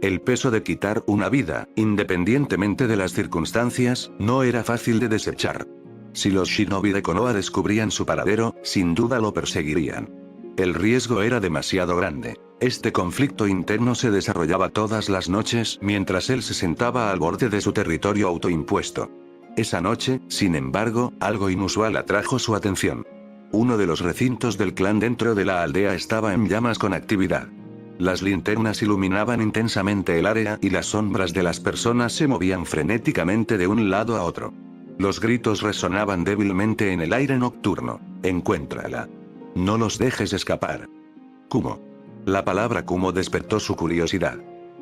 El peso de quitar una vida, independientemente de las circunstancias, no era fácil de desechar. Si los shinobi de Konoha descubrían su paradero, sin duda lo perseguirían. El riesgo era demasiado grande. Este conflicto interno se desarrollaba todas las noches mientras él se sentaba al borde de su territorio autoimpuesto. Esa noche, sin embargo, algo inusual atrajo su atención. Uno de los recintos del clan dentro de la aldea estaba en llamas con actividad. Las linternas iluminaban intensamente el área y las sombras de las personas se movían frenéticamente de un lado a otro. Los gritos resonaban débilmente en el aire nocturno. Encuéntrala. No los dejes escapar. Kumo. La palabra Kumo despertó su curiosidad.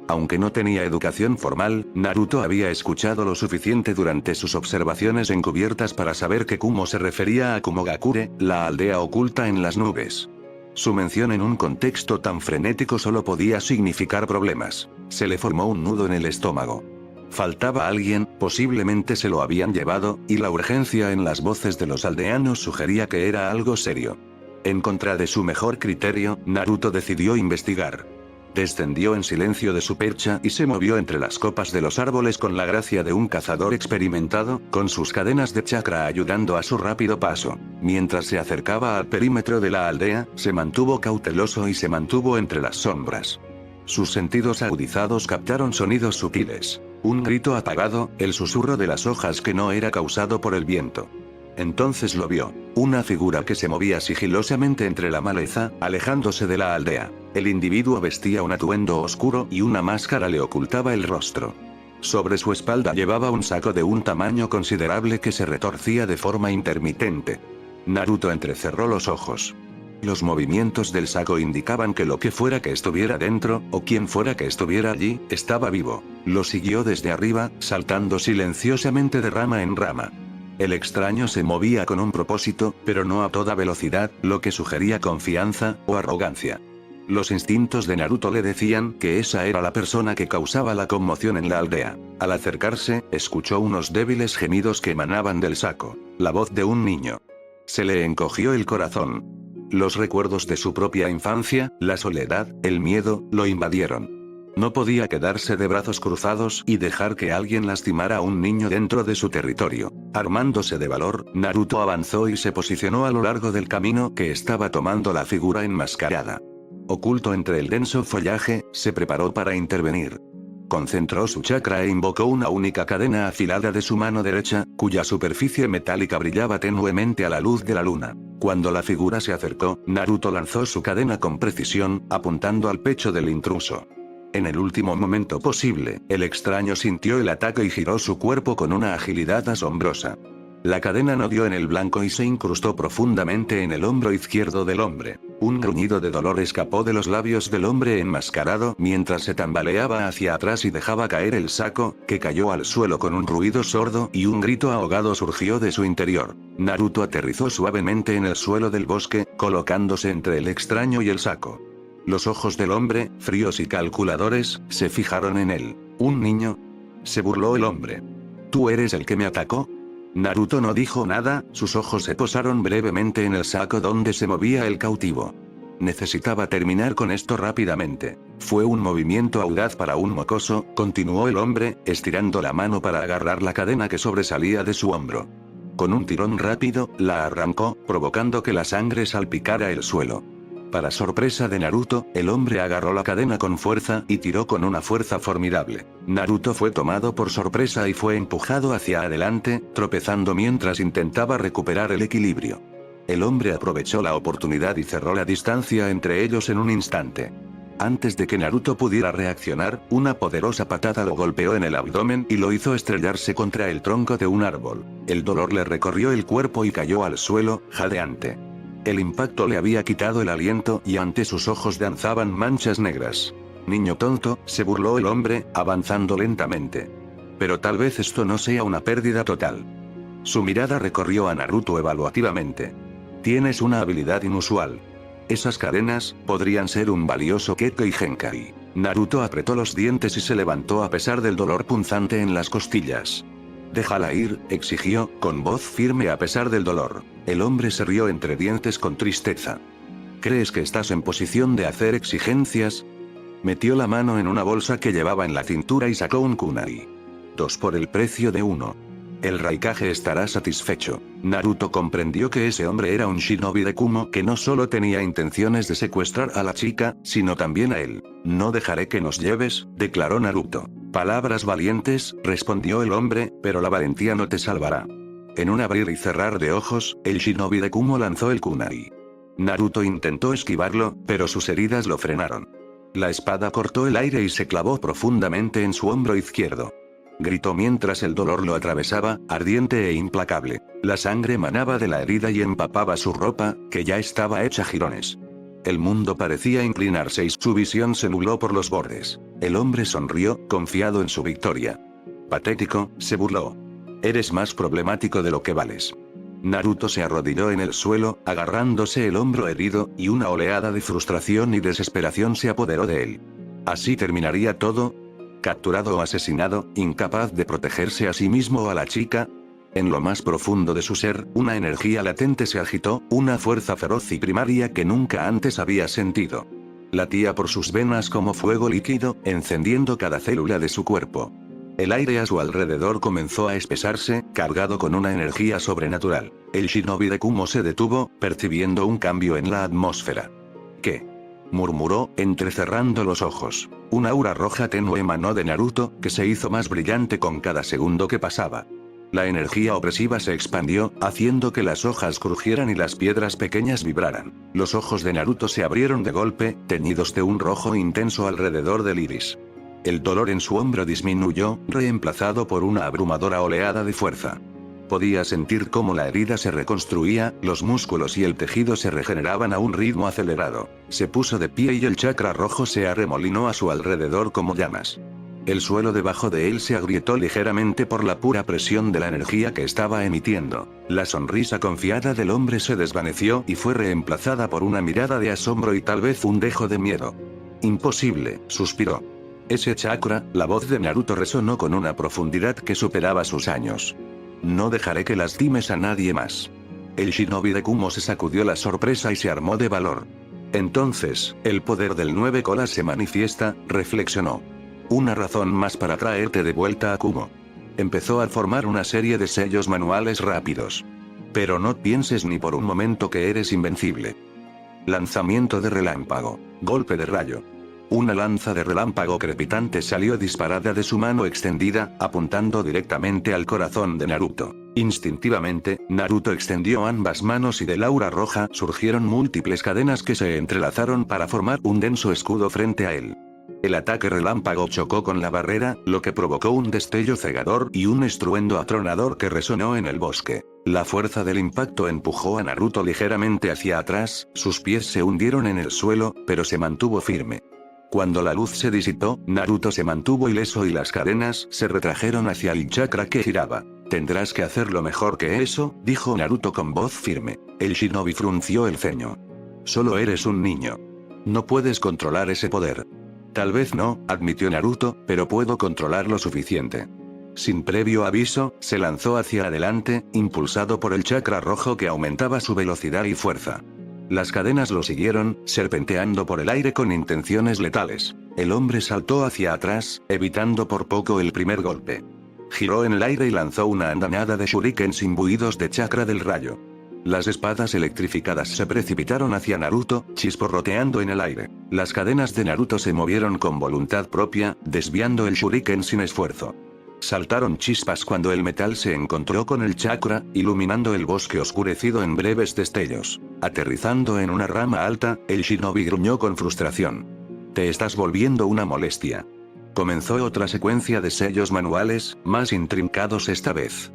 Aunque no tenía educación formal, Naruto había escuchado lo suficiente durante sus observaciones encubiertas para saber que Kumo se refería a Kumogakure, la aldea oculta en las nubes. Su mención en un contexto tan frenético solo podía significar problemas. Se le formó un nudo en el estómago. Faltaba alguien, posiblemente se lo habían llevado, y la urgencia en las voces de los aldeanos sugería que era algo serio. En contra de su mejor criterio, Naruto decidió investigar. Descendió en silencio de su percha y se movió entre las copas de los árboles con la gracia de un cazador experimentado, con sus cadenas de chakra ayudando a su rápido paso. Mientras se acercaba al perímetro de la aldea, se mantuvo cauteloso y se mantuvo entre las sombras. Sus sentidos agudizados captaron sonidos sutiles. Un grito apagado, el susurro de las hojas que no era causado por el viento. Entonces lo vio. Una figura que se movía sigilosamente entre la maleza, alejándose de la aldea. El individuo vestía un atuendo oscuro y una máscara le ocultaba el rostro. Sobre su espalda llevaba un saco de un tamaño considerable que se retorcía de forma intermitente. Naruto entrecerró los ojos. Los movimientos del saco indicaban que lo que fuera que estuviera dentro, o quien fuera que estuviera allí, estaba vivo. Lo siguió desde arriba, saltando silenciosamente de rama en rama. El extraño se movía con un propósito, pero no a toda velocidad, lo que sugería confianza o arrogancia. Los instintos de Naruto le decían que esa era la persona que causaba la conmoción en la aldea. Al acercarse, escuchó unos débiles gemidos que emanaban del saco. La voz de un niño. Se le encogió el corazón. Los recuerdos de su propia infancia, la soledad, el miedo, lo invadieron. No podía quedarse de brazos cruzados y dejar que alguien lastimara a un niño dentro de su territorio. Armándose de valor, Naruto avanzó y se posicionó a lo largo del camino que estaba tomando la figura enmascarada. Oculto entre el denso follaje, se preparó para intervenir. Concentró su chakra e invocó una única cadena afilada de su mano derecha, cuya superficie metálica brillaba tenuemente a la luz de la luna. Cuando la figura se acercó, Naruto lanzó su cadena con precisión, apuntando al pecho del intruso. En el último momento posible, el extraño sintió el ataque y giró su cuerpo con una agilidad asombrosa. La cadena no dio en el blanco y se incrustó profundamente en el hombro izquierdo del hombre. Un gruñido de dolor escapó de los labios del hombre enmascarado mientras se tambaleaba hacia atrás y dejaba caer el saco, que cayó al suelo con un ruido sordo y un grito ahogado surgió de su interior. Naruto aterrizó suavemente en el suelo del bosque, colocándose entre el extraño y el saco. Los ojos del hombre, fríos y calculadores, se fijaron en él. ¿Un niño? Se burló el hombre. ¿Tú eres el que me atacó? Naruto no dijo nada, sus ojos se posaron brevemente en el saco donde se movía el cautivo. Necesitaba terminar con esto rápidamente. Fue un movimiento audaz para un mocoso, continuó el hombre, estirando la mano para agarrar la cadena que sobresalía de su hombro. Con un tirón rápido, la arrancó, provocando que la sangre salpicara el suelo. Para sorpresa de Naruto, el hombre agarró la cadena con fuerza y tiró con una fuerza formidable. Naruto fue tomado por sorpresa y fue empujado hacia adelante, tropezando mientras intentaba recuperar el equilibrio. El hombre aprovechó la oportunidad y cerró la distancia entre ellos en un instante. Antes de que Naruto pudiera reaccionar, una poderosa patada lo golpeó en el abdomen y lo hizo estrellarse contra el tronco de un árbol. El dolor le recorrió el cuerpo y cayó al suelo, jadeante. El impacto le había quitado el aliento y ante sus ojos danzaban manchas negras. Niño tonto, se burló el hombre, avanzando lentamente. Pero tal vez esto no sea una pérdida total. Su mirada recorrió a Naruto evaluativamente. Tienes una habilidad inusual. Esas cadenas podrían ser un valioso Kekkei Genkai. Naruto apretó los dientes y se levantó a pesar del dolor punzante en las costillas. Déjala ir, exigió, con voz firme a pesar del dolor. El hombre se rió entre dientes con tristeza. ¿Crees que estás en posición de hacer exigencias? Metió la mano en una bolsa que llevaba en la cintura y sacó un kunai. 2 por el precio de 1. El Raikage estará satisfecho. Naruto comprendió que ese hombre era un shinobi de Kumo que no solo tenía intenciones de secuestrar a la chica, sino también a él. No dejaré que nos lleves, declaró Naruto. Palabras valientes, respondió el hombre, pero la valentía no te salvará. En un abrir y cerrar de ojos, el shinobi de Kumo lanzó el kunai. Naruto intentó esquivarlo, pero sus heridas lo frenaron. La espada cortó el aire y se clavó profundamente en su hombro izquierdo. Gritó mientras el dolor lo atravesaba, ardiente e implacable. La sangre manaba de la herida y empapaba su ropa, que ya estaba hecha jirones. El mundo parecía inclinarse y su visión se nubló por los bordes. El hombre sonrió, confiado en su victoria. Patético, se burló. Eres más problemático de lo que vales. Naruto se arrodilló en el suelo, agarrándose el hombro herido, y una oleada de frustración y desesperación se apoderó de él. ¿Así terminaría todo? ¿Capturado o asesinado, incapaz de protegerse a sí mismo o a la chica? En lo más profundo de su ser, una energía latente se agitó, una fuerza feroz y primaria que nunca antes había sentido. Latía por sus venas como fuego líquido, encendiendo cada célula de su cuerpo. El aire a su alrededor comenzó a espesarse, cargado con una energía sobrenatural. El shinobi de Kumo se detuvo, percibiendo un cambio en la atmósfera. ¿Qué? Murmuró, entrecerrando los ojos. Un aura roja tenue emanó de Naruto, que se hizo más brillante con cada segundo que pasaba. La energía opresiva se expandió, haciendo que las hojas crujieran y las piedras pequeñas vibraran. Los ojos de Naruto se abrieron de golpe, teñidos de un rojo intenso alrededor del iris. El dolor en su hombro disminuyó, reemplazado por una abrumadora oleada de fuerza. Podía sentir cómo la herida se reconstruía, los músculos y el tejido se regeneraban a un ritmo acelerado. Se puso de pie y el chakra rojo se arremolinó a su alrededor como llamas. El suelo debajo de él se agrietó ligeramente por la pura presión de la energía que estaba emitiendo. La sonrisa confiada del hombre se desvaneció y fue reemplazada por una mirada de asombro y tal vez un dejo de miedo. Imposible, suspiró. Ese chakra, la voz de Naruto resonó con una profundidad que superaba sus años. No dejaré que lastimes a nadie más. El shinobi de Kumo se sacudió la sorpresa y se armó de valor. Entonces, el poder del 9 colas se manifiesta, reflexionó. Una razón más para traerte de vuelta a Kumo. Empezó a formar una serie de sellos manuales rápidos. Pero no pienses ni por un momento que eres invencible. Lanzamiento de relámpago. Golpe de rayo. Una lanza de relámpago crepitante salió disparada de su mano extendida, apuntando directamente al corazón de Naruto. Instintivamente, Naruto extendió ambas manos y del aura roja surgieron múltiples cadenas que se entrelazaron para formar un denso escudo frente a él. El ataque relámpago chocó con la barrera, lo que provocó un destello cegador y un estruendo atronador que resonó en el bosque. La fuerza del impacto empujó a Naruto ligeramente hacia atrás, sus pies se hundieron en el suelo, pero se mantuvo firme. Cuando la luz se disipó, Naruto se mantuvo ileso y las cadenas se retrajeron hacia el chakra que giraba. Tendrás que hacerlo mejor que eso, dijo Naruto con voz firme. El shinobi frunció el ceño. Solo eres un niño. No puedes controlar ese poder. Tal vez no, admitió Naruto, pero puedo controlar lo suficiente. Sin previo aviso, se lanzó hacia adelante, impulsado por el chakra rojo que aumentaba su velocidad y fuerza. Las cadenas lo siguieron, serpenteando por el aire con intenciones letales. El hombre saltó hacia atrás, evitando por poco el primer golpe. Giró en el aire y lanzó una andanada de shurikens imbuidos de chakra del rayo. Las espadas electrificadas se precipitaron hacia Naruto, chisporroteando en el aire. Las cadenas de Naruto se movieron con voluntad propia, desviando el shuriken sin esfuerzo. Saltaron chispas cuando el metal se encontró con el chakra, iluminando el bosque oscurecido en breves destellos. Aterrizando en una rama alta, el shinobi gruñó con frustración. Te estás volviendo una molestia. Comenzó otra secuencia de sellos manuales, más intrincados esta vez.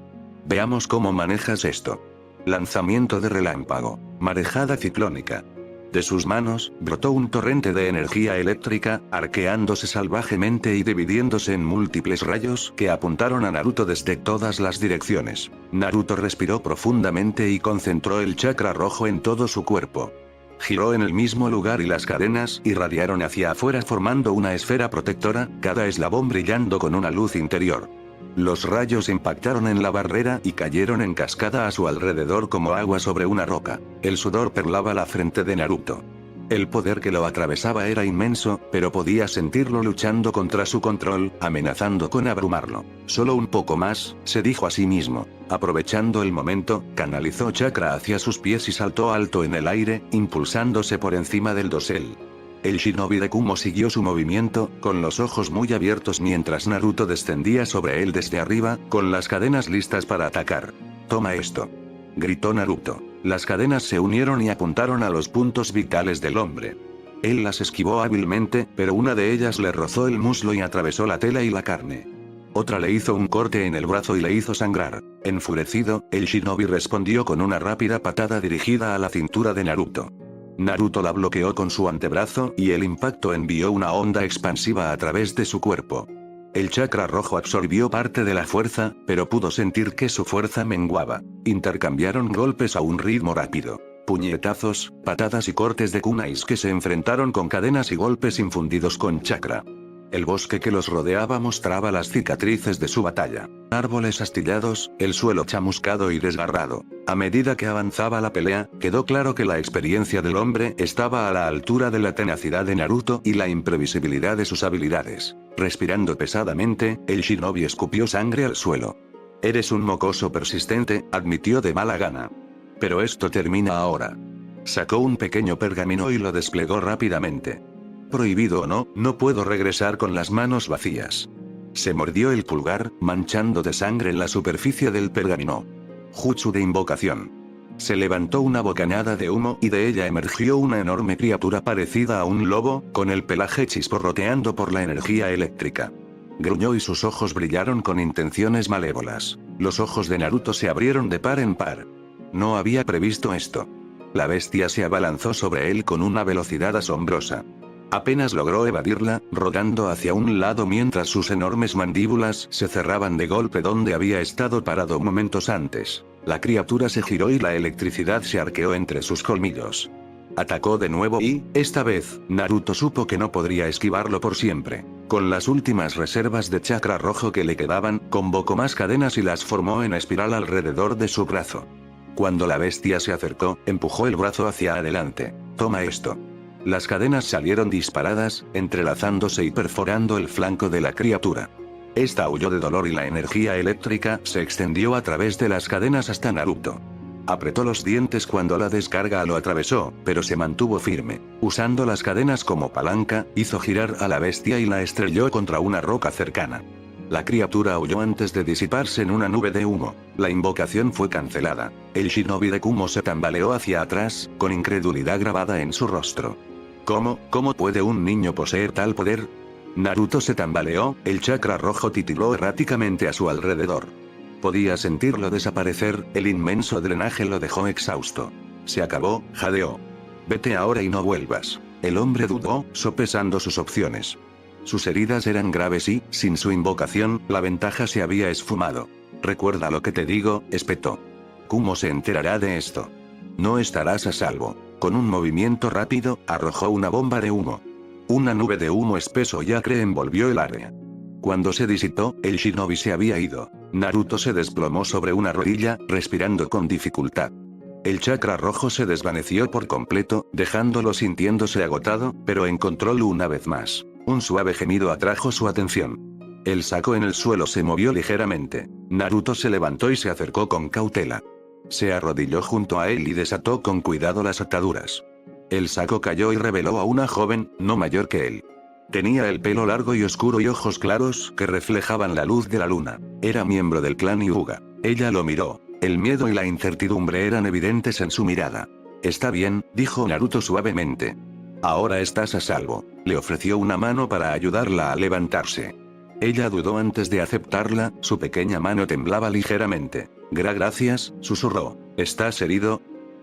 Veamos cómo manejas esto. Lanzamiento de relámpago. Marejada ciclónica. De sus manos, brotó un torrente de energía eléctrica, arqueándose salvajemente y dividiéndose en múltiples rayos que apuntaron a Naruto desde todas las direcciones. Naruto respiró profundamente y concentró el chakra rojo en todo su cuerpo. Giró en el mismo lugar y las cadenas irradiaron hacia afuera formando una esfera protectora, cada eslabón brillando con una luz interior. Los rayos impactaron en la barrera y cayeron en cascada a su alrededor como agua sobre una roca. El sudor perlaba la frente de Naruto. El poder que lo atravesaba era inmenso, pero podía sentirlo luchando contra su control, amenazando con abrumarlo. Solo un poco más, se dijo a sí mismo. Aprovechando el momento, canalizó chakra hacia sus pies y saltó alto en el aire, impulsándose por encima del dosel. El shinobi de Kumo siguió su movimiento, con los ojos muy abiertos mientras Naruto descendía sobre él desde arriba, con las cadenas listas para atacar. «Toma esto», gritó Naruto. Las cadenas se unieron y apuntaron a los puntos vitales del hombre. Él las esquivó hábilmente, pero una de ellas le rozó el muslo y atravesó la tela y la carne. Otra le hizo un corte en el brazo y le hizo sangrar. Enfurecido, el shinobi respondió con una rápida patada dirigida a la cintura de Naruto. Naruto la bloqueó con su antebrazo y el impacto envió una onda expansiva a través de su cuerpo. El chakra rojo absorbió parte de la fuerza, pero pudo sentir que su fuerza menguaba. Intercambiaron golpes a un ritmo rápido. Puñetazos, patadas y cortes de kunais que se enfrentaron con cadenas y golpes infundidos con chakra. El bosque que los rodeaba mostraba las cicatrices de su batalla. Árboles astillados, el suelo chamuscado y desgarrado. A medida que avanzaba la pelea, quedó claro que la experiencia del hombre estaba a la altura de la tenacidad de Naruto y la imprevisibilidad de sus habilidades. Respirando pesadamente, el shinobi escupió sangre al suelo. Eres un mocoso persistente, admitió de mala gana. Pero esto termina ahora. Sacó un pequeño pergamino y lo desplegó rápidamente. Prohibido o no, no puedo regresar con las manos vacías. Se mordió el pulgar, manchando de sangre en la superficie del pergamino. Jutsu de invocación. Se levantó una bocanada de humo y de ella emergió una enorme criatura parecida a un lobo, con el pelaje chisporroteando por la energía eléctrica. Gruñó y sus ojos brillaron con intenciones malévolas. Los ojos de Naruto se abrieron de par en par. No había previsto esto. La bestia se abalanzó sobre él con una velocidad asombrosa. Apenas logró evadirla, rodando hacia un lado mientras sus enormes mandíbulas se cerraban de golpe donde había estado parado momentos antes. La criatura se giró y la electricidad se arqueó entre sus colmillos. Atacó de nuevo y, esta vez, Naruto supo que no podría esquivarlo por siempre. Con las últimas reservas de chakra rojo que le quedaban, convocó más cadenas y las formó en espiral alrededor de su brazo. Cuando la bestia se acercó, empujó el brazo hacia adelante. Toma esto. Las cadenas salieron disparadas, entrelazándose y perforando el flanco de la criatura. Esta aulló de dolor y la energía eléctrica se extendió a través de las cadenas hasta Naruto. Apretó los dientes cuando la descarga lo atravesó, pero se mantuvo firme. Usando las cadenas como palanca, hizo girar a la bestia y la estrelló contra una roca cercana. La criatura aulló antes de disiparse en una nube de humo. La invocación fue cancelada. El shinobi de Kumo se tambaleó hacia atrás, con incredulidad grabada en su rostro. ¿Cómo puede un niño poseer tal poder? Naruto se tambaleó, el chakra rojo titiló erráticamente a su alrededor. Podía sentirlo desaparecer, el inmenso drenaje lo dejó exhausto. Se acabó, jadeó. Vete ahora y no vuelvas. El hombre dudó, sopesando sus opciones. Sus heridas eran graves y, sin su invocación, la ventaja se había esfumado. Recuerda lo que te digo, espetó. Kumo se enterará de esto. No estarás a salvo. Con un movimiento rápido, arrojó una bomba de humo. Una nube de humo espeso y acre envolvió el área. Cuando se disipó, el shinobi se había ido. Naruto se desplomó sobre una rodilla, respirando con dificultad. El chakra rojo se desvaneció por completo, dejándolo sintiéndose agotado, pero encontrólo una vez más. Un suave gemido atrajo su atención. El saco en el suelo se movió ligeramente. Naruto se levantó y se acercó con cautela. Se arrodilló junto a él y desató con cuidado las ataduras. El saco cayó y reveló a una joven, no mayor que él. Tenía el pelo largo y oscuro y ojos claros que reflejaban la luz de la luna. Era miembro del clan Hyuga. Ella lo miró. El miedo y la incertidumbre eran evidentes en su mirada. Está bien, dijo Naruto suavemente. Ahora estás a salvo. Le ofreció una mano para ayudarla a levantarse. Ella dudó antes de aceptarla, su pequeña mano temblaba ligeramente. Gracias, susurró. ¿Estás herido?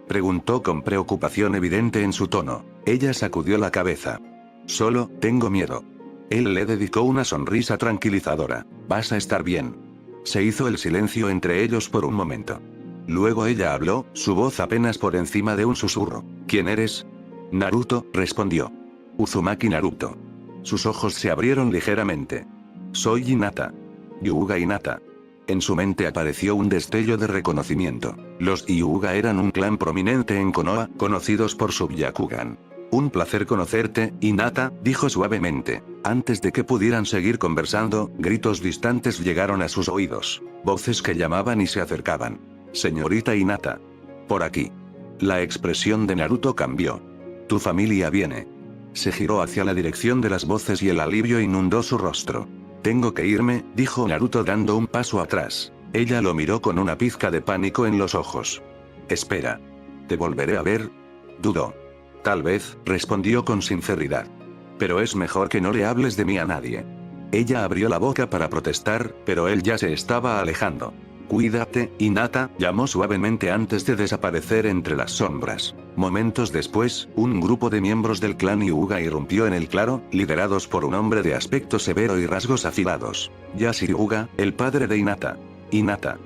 Preguntó con preocupación evidente en su tono. Ella sacudió la cabeza. Solo, tengo miedo. Él le dedicó una sonrisa tranquilizadora. Vas a estar bien. Se hizo el silencio entre ellos por un momento. Luego ella habló, su voz apenas por encima de un susurro. ¿Quién eres? Naruto, respondió. Uzumaki Naruto. Sus ojos se abrieron ligeramente. Soy Hinata. Hyuga Hinata. En su mente apareció un destello de reconocimiento. Los Hyuga eran un clan prominente en Konoha, conocidos por su Byakugan. Un placer conocerte, Hinata, dijo suavemente. Antes de que pudieran seguir conversando, gritos distantes llegaron a sus oídos. Voces que llamaban y se acercaban. Señorita Hinata. Por aquí. La expresión de Naruto cambió. Tu familia viene. Se giró hacia la dirección de las voces y el alivio inundó su rostro. Tengo que irme, dijo Naruto dando un paso atrás. Ella lo miró con una pizca de pánico en los ojos. Espera. ¿Te volveré a ver? Dudó. Tal vez, respondió con sinceridad. Pero es mejor que no le hables de mí a nadie. Ella abrió la boca para protestar, pero él ya se estaba alejando. Cuídate, Hinata, llamó suavemente antes de desaparecer entre las sombras. Momentos después, un grupo de miembros del clan Hyuga irrumpió en el claro, liderados por un hombre de aspecto severo y rasgos afilados. Yashi Hyuga, el padre de Hinata. Hinata,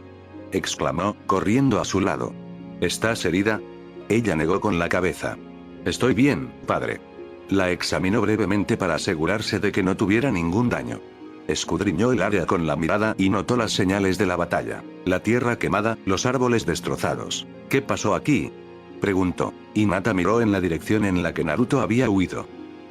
exclamó, corriendo a su lado. ¿Estás herida? Ella negó con la cabeza. Estoy bien, padre. La examinó brevemente para asegurarse de que no tuviera ningún daño. Escudriñó el área con la mirada y notó las señales de la batalla. La tierra quemada, los árboles destrozados. ¿Qué pasó aquí?, preguntó. Hinata miró en la dirección en la que Naruto había huido.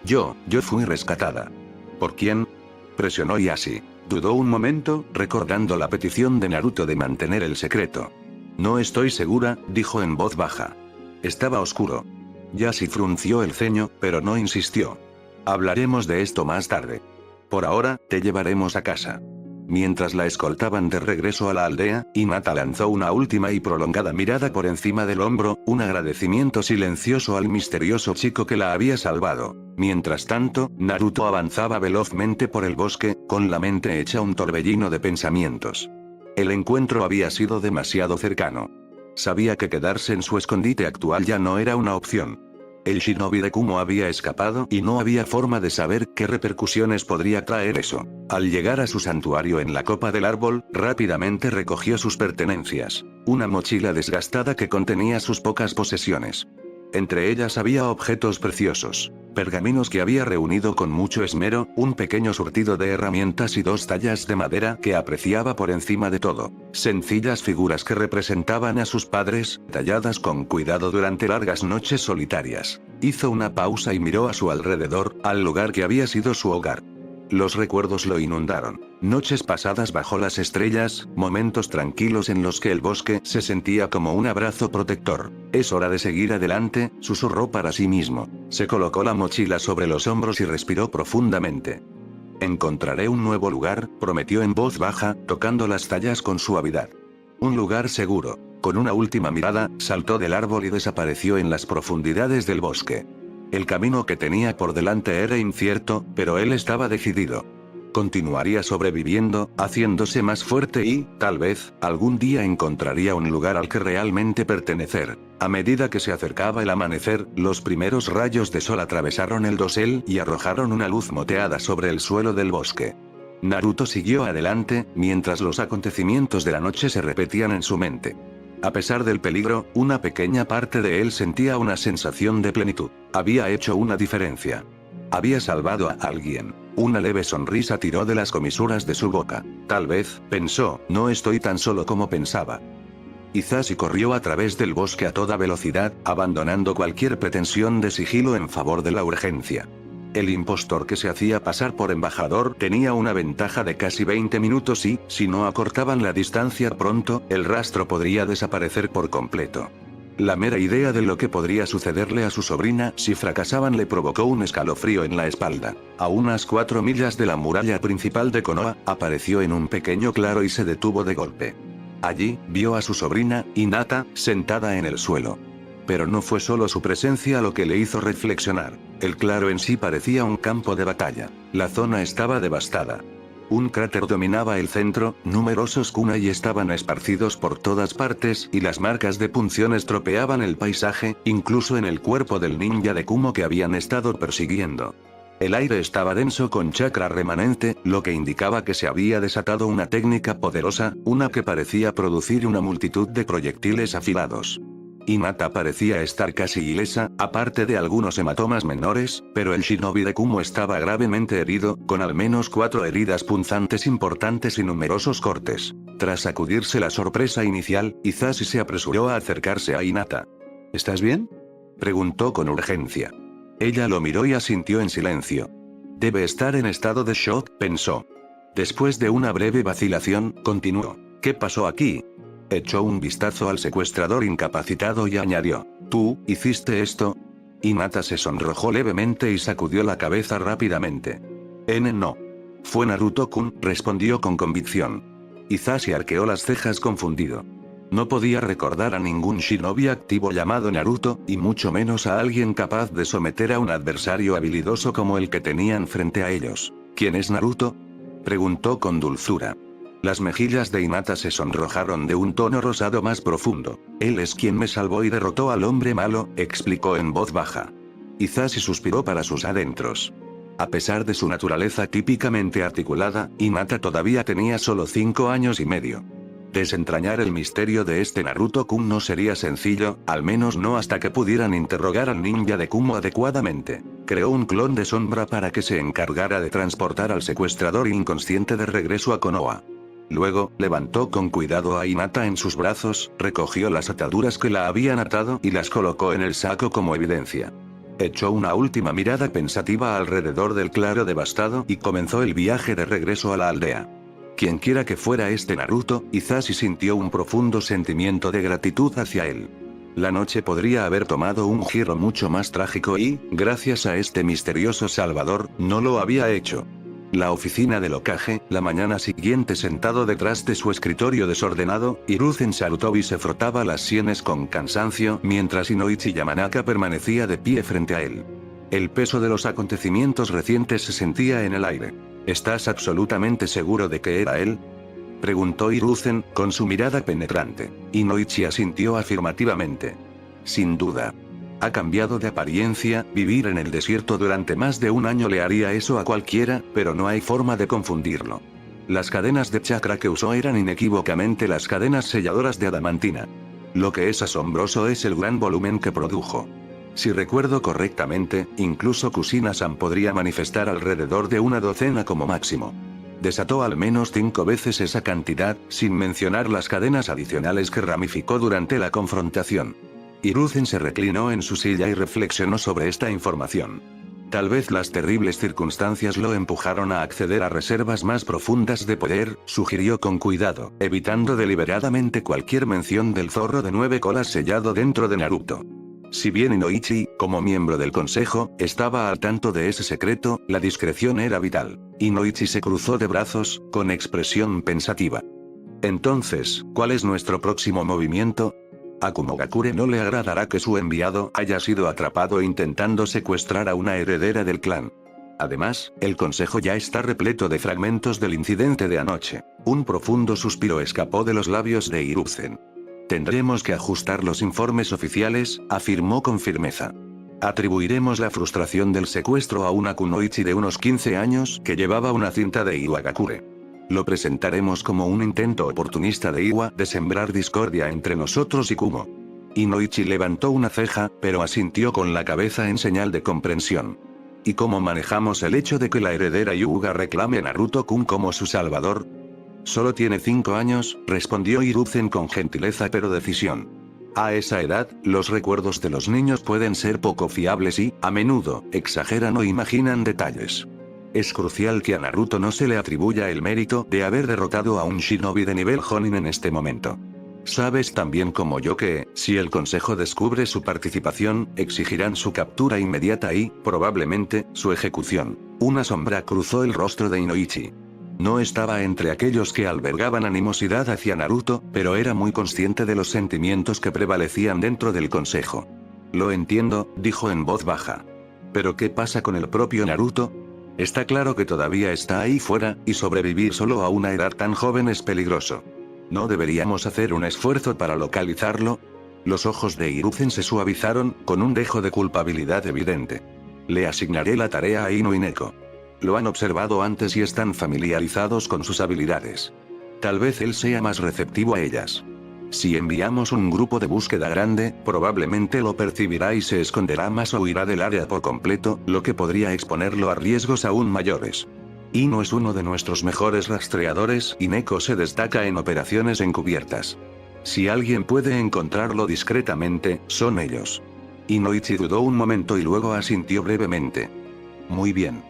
Yo fui rescatada. ¿Por quién?, presionó Yashi. Dudó un momento, recordando la petición de Naruto de mantener el secreto. No estoy segura, dijo en voz baja. Estaba oscuro. Yashi frunció el ceño, pero no insistió. Hablaremos de esto más tarde. Por ahora, te llevaremos a casa. Mientras la escoltaban de regreso a la aldea, Hinata lanzó una última y prolongada mirada por encima del hombro, un agradecimiento silencioso al misterioso chico que la había salvado. Mientras tanto, Naruto avanzaba velozmente por el bosque, con la mente hecha un torbellino de pensamientos. El encuentro había sido demasiado cercano. Sabía que quedarse en su escondite actual ya no era una opción. El shinobi de Kumo había escapado y no había forma de saber qué repercusiones podría traer eso. Al llegar a su santuario en la copa del árbol, rápidamente recogió sus pertenencias. Una mochila desgastada que contenía sus pocas posesiones. Entre ellas había objetos preciosos, pergaminos que había reunido con mucho esmero, un pequeño surtido de herramientas y 2 tallas de madera que apreciaba por encima de todo. Sencillas figuras que representaban a sus padres, talladas con cuidado durante largas noches solitarias. Hizo una pausa y miró a su alrededor, al lugar que había sido su hogar. Los recuerdos lo inundaron. Noches pasadas bajo las estrellas, momentos tranquilos en los que el bosque se sentía como un abrazo protector. Es hora de seguir adelante, susurró para sí mismo. Se colocó la mochila sobre los hombros y respiró profundamente. Encontraré un nuevo lugar, prometió en voz baja, tocando las tallas con suavidad. Un lugar seguro. Con una última mirada, saltó del árbol y desapareció en las profundidades del bosque. El camino que tenía por delante era incierto, pero él estaba decidido. Continuaría sobreviviendo, haciéndose más fuerte y, tal vez, algún día encontraría un lugar al que realmente pertenecer. A medida que se acercaba el amanecer, los primeros rayos de sol atravesaron el dosel y arrojaron una luz moteada sobre el suelo del bosque. Naruto siguió adelante, mientras los acontecimientos de la noche se repetían en su mente. A pesar del peligro, una pequeña parte de él sentía una sensación de plenitud. Había hecho una diferencia. Había salvado a alguien. Una leve sonrisa tiró de las comisuras de su boca. Tal vez, pensó, no estoy tan solo como pensaba. Hisashi corrió a través del bosque a toda velocidad, abandonando cualquier pretensión de sigilo en favor de la urgencia. El impostor que se hacía pasar por embajador tenía una ventaja de casi 20 minutos y, si no acortaban la distancia pronto, el rastro podría desaparecer por completo. La mera idea de lo que podría sucederle a su sobrina si fracasaban le provocó un escalofrío en la espalda. A unas 4 millas de la muralla principal de Konoha, apareció en un pequeño claro y se detuvo de golpe. Allí, vio a su sobrina, Hinata, sentada en el suelo. Pero no fue solo su presencia lo que le hizo reflexionar. El claro en sí parecía un campo de batalla. La zona estaba devastada. Un cráter dominaba el centro, numerosos kunai estaban esparcidos por todas partes y las marcas de punción estropeaban el paisaje, incluso en el cuerpo del ninja de Kumo que habían estado persiguiendo. El aire estaba denso con chakra remanente, lo que indicaba que se había desatado una técnica poderosa, una que parecía producir una multitud de proyectiles afilados. Hinata parecía estar casi ilesa, aparte de algunos hematomas menores, pero el shinobi de Kumo estaba gravemente herido, con al menos 4 heridas punzantes importantes y numerosos cortes. Tras sacudirse la sorpresa inicial, Hisashi se apresuró a acercarse a Hinata. ¿Estás bien?, preguntó con urgencia. Ella lo miró y asintió en silencio. Debe estar en estado de shock, pensó. Después de una breve vacilación, continuó. ¿Qué pasó aquí? Echó un vistazo al secuestrador incapacitado y añadió. ¿Tú hiciste esto? Hinata se sonrojó levemente y sacudió la cabeza rápidamente. No. Fue Naruto-kun, respondió con convicción. Hisashi arqueó las cejas confundido. No podía recordar a ningún shinobi activo llamado Naruto, y mucho menos a alguien capaz de someter a un adversario habilidoso como el que tenían frente a ellos. ¿Quién es Naruto?, preguntó con dulzura. Las mejillas de Hinata se sonrojaron de un tono rosado más profundo. Él es quien me salvó y derrotó al hombre malo, explicó en voz baja. Hisashi suspiró para sus adentros. A pesar de su naturaleza típicamente articulada, Hinata todavía tenía solo 5 años y medio. Desentrañar el misterio de este Naruto-kun no sería sencillo, al menos no hasta que pudieran interrogar al ninja de Kumo adecuadamente. Creó un clon de sombra para que se encargara de transportar al secuestrador inconsciente de regreso a Konoha. Luego, levantó con cuidado a Hinata en sus brazos, recogió las ataduras que la habían atado y las colocó en el saco como evidencia. Echó una última mirada pensativa alrededor del claro devastado y comenzó el viaje de regreso a la aldea. Quienquiera que fuera este Naruto, Hisashi sintió un profundo sentimiento de gratitud hacia él. La noche podría haber tomado un giro mucho más trágico y, gracias a este misterioso salvador, no lo había hecho. La oficina del Hokage, la mañana siguiente sentado detrás de su escritorio desordenado, Hiruzen Sarutobi se frotaba las sienes con cansancio mientras Inoichi Yamanaka permanecía de pie frente a él. El peso de los acontecimientos recientes se sentía en el aire. ¿Estás absolutamente seguro de que era él?, preguntó Hiruzen, con su mirada penetrante. Inoichi asintió afirmativamente. Sin duda. Ha cambiado de apariencia, vivir en el desierto durante más de un año le haría eso a cualquiera, pero no hay forma de confundirlo. Las cadenas de chakra que usó eran inequívocamente las cadenas selladoras de adamantina. Lo que es asombroso es el gran volumen que produjo. Si recuerdo correctamente, incluso Kushina-san podría manifestar alrededor de una docena como máximo. Desató al menos 5 veces esa cantidad, sin mencionar las cadenas adicionales que ramificó durante la confrontación. Hiruzen se reclinó en su silla y reflexionó sobre esta información. Tal vez las terribles circunstancias lo empujaron a acceder a reservas más profundas de poder, sugirió con cuidado, evitando deliberadamente cualquier mención del zorro de 9 colas sellado dentro de Naruto. Si bien Inoichi, como miembro del consejo, estaba al tanto de ese secreto, la discreción era vital. Inoichi se cruzó de brazos, con expresión pensativa. Entonces, ¿cuál es nuestro próximo movimiento? A Kumogakure no le agradará que su enviado haya sido atrapado intentando secuestrar a una heredera del clan. Además, el consejo ya está repleto de fragmentos del incidente de anoche. Un profundo suspiro escapó de los labios de Hiruzen. Tendremos que ajustar los informes oficiales, afirmó con firmeza. Atribuiremos la frustración del secuestro a una kunoichi de unos 15 años que llevaba una cinta de Iwagakure. Lo presentaremos como un intento oportunista de Iwa de sembrar discordia entre nosotros y Kumo. Inoichi levantó una ceja, pero asintió con la cabeza en señal de comprensión. ¿Y cómo manejamos el hecho de que la heredera Hyuga reclame a Naruto-kun como su salvador? Solo tiene 5 años, respondió Hiruzen con gentileza pero decisión. A esa edad, los recuerdos de los niños pueden ser poco fiables y, a menudo, exageran o imaginan detalles. Es crucial que a Naruto no se le atribuya el mérito de haber derrotado a un shinobi de nivel Jonin en este momento. Sabes tan bien como yo que, si el consejo descubre su participación, exigirán su captura inmediata y, probablemente, su ejecución. Una sombra cruzó el rostro de Inoichi. No estaba entre aquellos que albergaban animosidad hacia Naruto, pero era muy consciente de los sentimientos que prevalecían dentro del consejo. Lo entiendo, dijo en voz baja. ¿Pero qué pasa con el propio Naruto? Está claro que todavía está ahí fuera, y sobrevivir solo a una edad tan joven es peligroso. ¿No deberíamos hacer un esfuerzo para localizarlo? Los ojos de Hiruzen se suavizaron, con un dejo de culpabilidad evidente. Le asignaré la tarea a Ino y Neko. Lo han observado antes y están familiarizados con sus habilidades. Tal vez él sea más receptivo a ellas. Si enviamos un grupo de búsqueda grande, probablemente lo percibirá y se esconderá más o huirá del área por completo, lo que podría exponerlo a riesgos aún mayores. Ino es uno de nuestros mejores rastreadores y Neko se destaca en operaciones encubiertas. Si alguien puede encontrarlo discretamente, son ellos. Inoichi dudó un momento y luego asintió brevemente. Muy bien.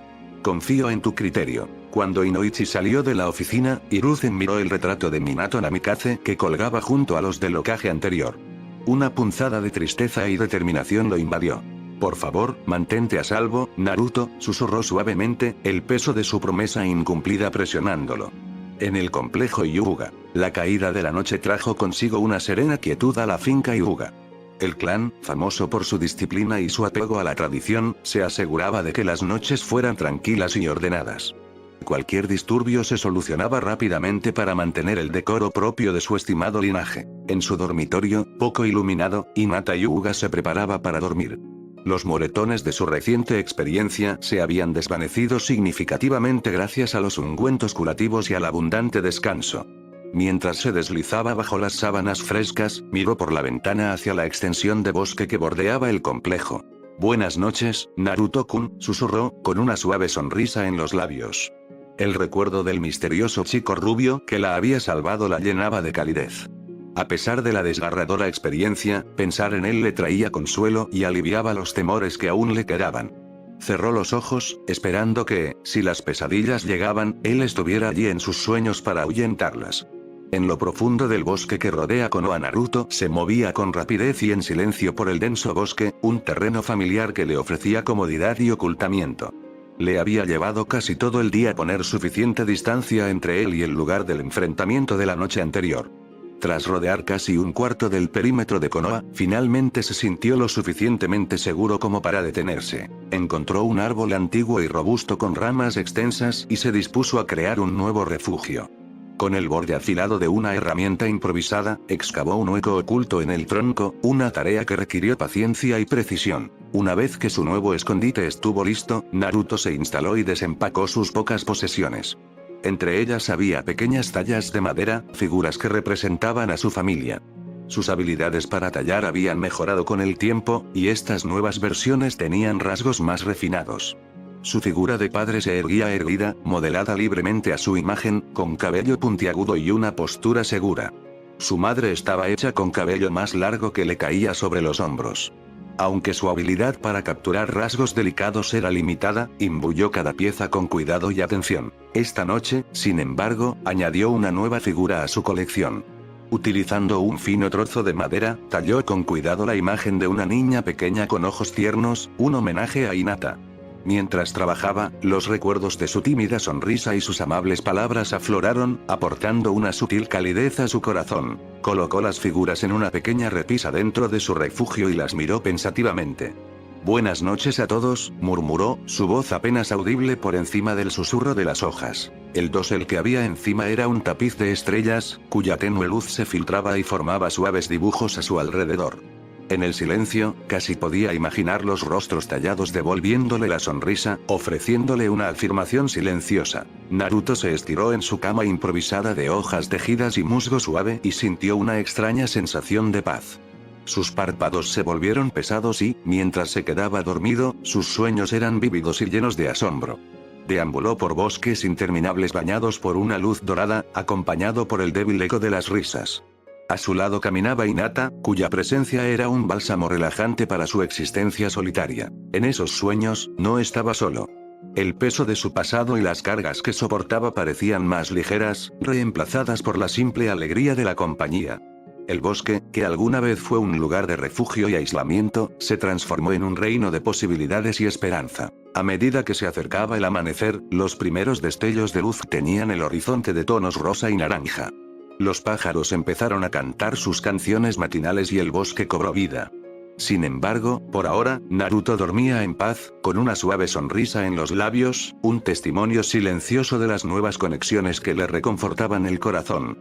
Confío en tu criterio. Cuando Inoichi salió de la oficina, Hiruzen miró el retrato de Minato Namikaze que colgaba junto a los del Hokage anterior. Una punzada de tristeza y determinación lo invadió. Por favor, mantente a salvo, Naruto, susurró suavemente, el peso de su promesa incumplida presionándolo. En el complejo Hyuga, la caída de la noche trajo consigo una serena quietud a la finca Hyuga. El clan, famoso por su disciplina y su apego a la tradición, se aseguraba de que las noches fueran tranquilas y ordenadas. Cualquier disturbio se solucionaba rápidamente para mantener el decoro propio de su estimado linaje. En su dormitorio, poco iluminado, Hinata Hyuga se preparaba para dormir. Los moretones de su reciente experiencia se habían desvanecido significativamente gracias a los ungüentos curativos y al abundante descanso. Mientras se deslizaba bajo las sábanas frescas, miró por la ventana hacia la extensión de bosque que bordeaba el complejo. «Buenas noches, Naruto-kun», susurró, con una suave sonrisa en los labios. El recuerdo del misterioso chico rubio que la había salvado la llenaba de calidez. A pesar de la desgarradora experiencia, pensar en él le traía consuelo y aliviaba los temores que aún le quedaban. Cerró los ojos, esperando que, si las pesadillas llegaban, él estuviera allí en sus sueños para ahuyentarlas. En lo profundo del bosque que rodea Konoha, Naruto se movía con rapidez y en silencio por el denso bosque, un terreno familiar que le ofrecía comodidad y ocultamiento. Le había llevado casi todo el día poner suficiente distancia entre él y el lugar del enfrentamiento de la noche anterior. Tras rodear casi un cuarto del perímetro de Konoha, finalmente se sintió lo suficientemente seguro como para detenerse. Encontró un árbol antiguo y robusto con ramas extensas y se dispuso a crear un nuevo refugio. Con el borde afilado de una herramienta improvisada, excavó un hueco oculto en el tronco, una tarea que requirió paciencia y precisión. Una vez que su nuevo escondite estuvo listo, Naruto se instaló y desempacó sus pocas posesiones. Entre ellas había pequeñas tallas de madera, figuras que representaban a su familia. Sus habilidades para tallar habían mejorado con el tiempo, y estas nuevas versiones tenían rasgos más refinados. Su figura de padre se erguía erguida, modelada libremente a su imagen, con cabello puntiagudo y una postura segura. Su madre estaba hecha con cabello más largo que le caía sobre los hombros. Aunque su habilidad para capturar rasgos delicados era limitada, imbuyó cada pieza con cuidado y atención. Esta noche, sin embargo, añadió una nueva figura a su colección. Utilizando un fino trozo de madera, talló con cuidado la imagen de una niña pequeña con ojos tiernos, un homenaje a Hinata. Mientras trabajaba, los recuerdos de su tímida sonrisa y sus amables palabras afloraron, aportando una sutil calidez a su corazón. Colocó las figuras en una pequeña repisa dentro de su refugio y las miró pensativamente. «Buenas noches a todos», murmuró, su voz apenas audible por encima del susurro de las hojas. El dosel que había encima era un tapiz de estrellas, cuya tenue luz se filtraba y formaba suaves dibujos a su alrededor. En el silencio, casi podía imaginar los rostros tallados devolviéndole la sonrisa, ofreciéndole una afirmación silenciosa. Naruto se estiró en su cama improvisada de hojas tejidas y musgo suave y sintió una extraña sensación de paz. Sus párpados se volvieron pesados y, mientras se quedaba dormido, sus sueños eran vívidos y llenos de asombro. Deambuló por bosques interminables bañados por una luz dorada, acompañado por el débil eco de las risas. A su lado caminaba Hinata, cuya presencia era un bálsamo relajante para su existencia solitaria. En esos sueños, no estaba solo. El peso de su pasado y las cargas que soportaba parecían más ligeras, reemplazadas por la simple alegría de la compañía. El bosque, que alguna vez fue un lugar de refugio y aislamiento, se transformó en un reino de posibilidades y esperanza. A medida que se acercaba el amanecer, los primeros destellos de luz teñían el horizonte de tonos rosa y naranja. Los pájaros empezaron a cantar sus canciones matinales y el bosque cobró vida. Sin embargo, por ahora, Naruto dormía en paz, con una suave sonrisa en los labios, un testimonio silencioso de las nuevas conexiones que le reconfortaban el corazón.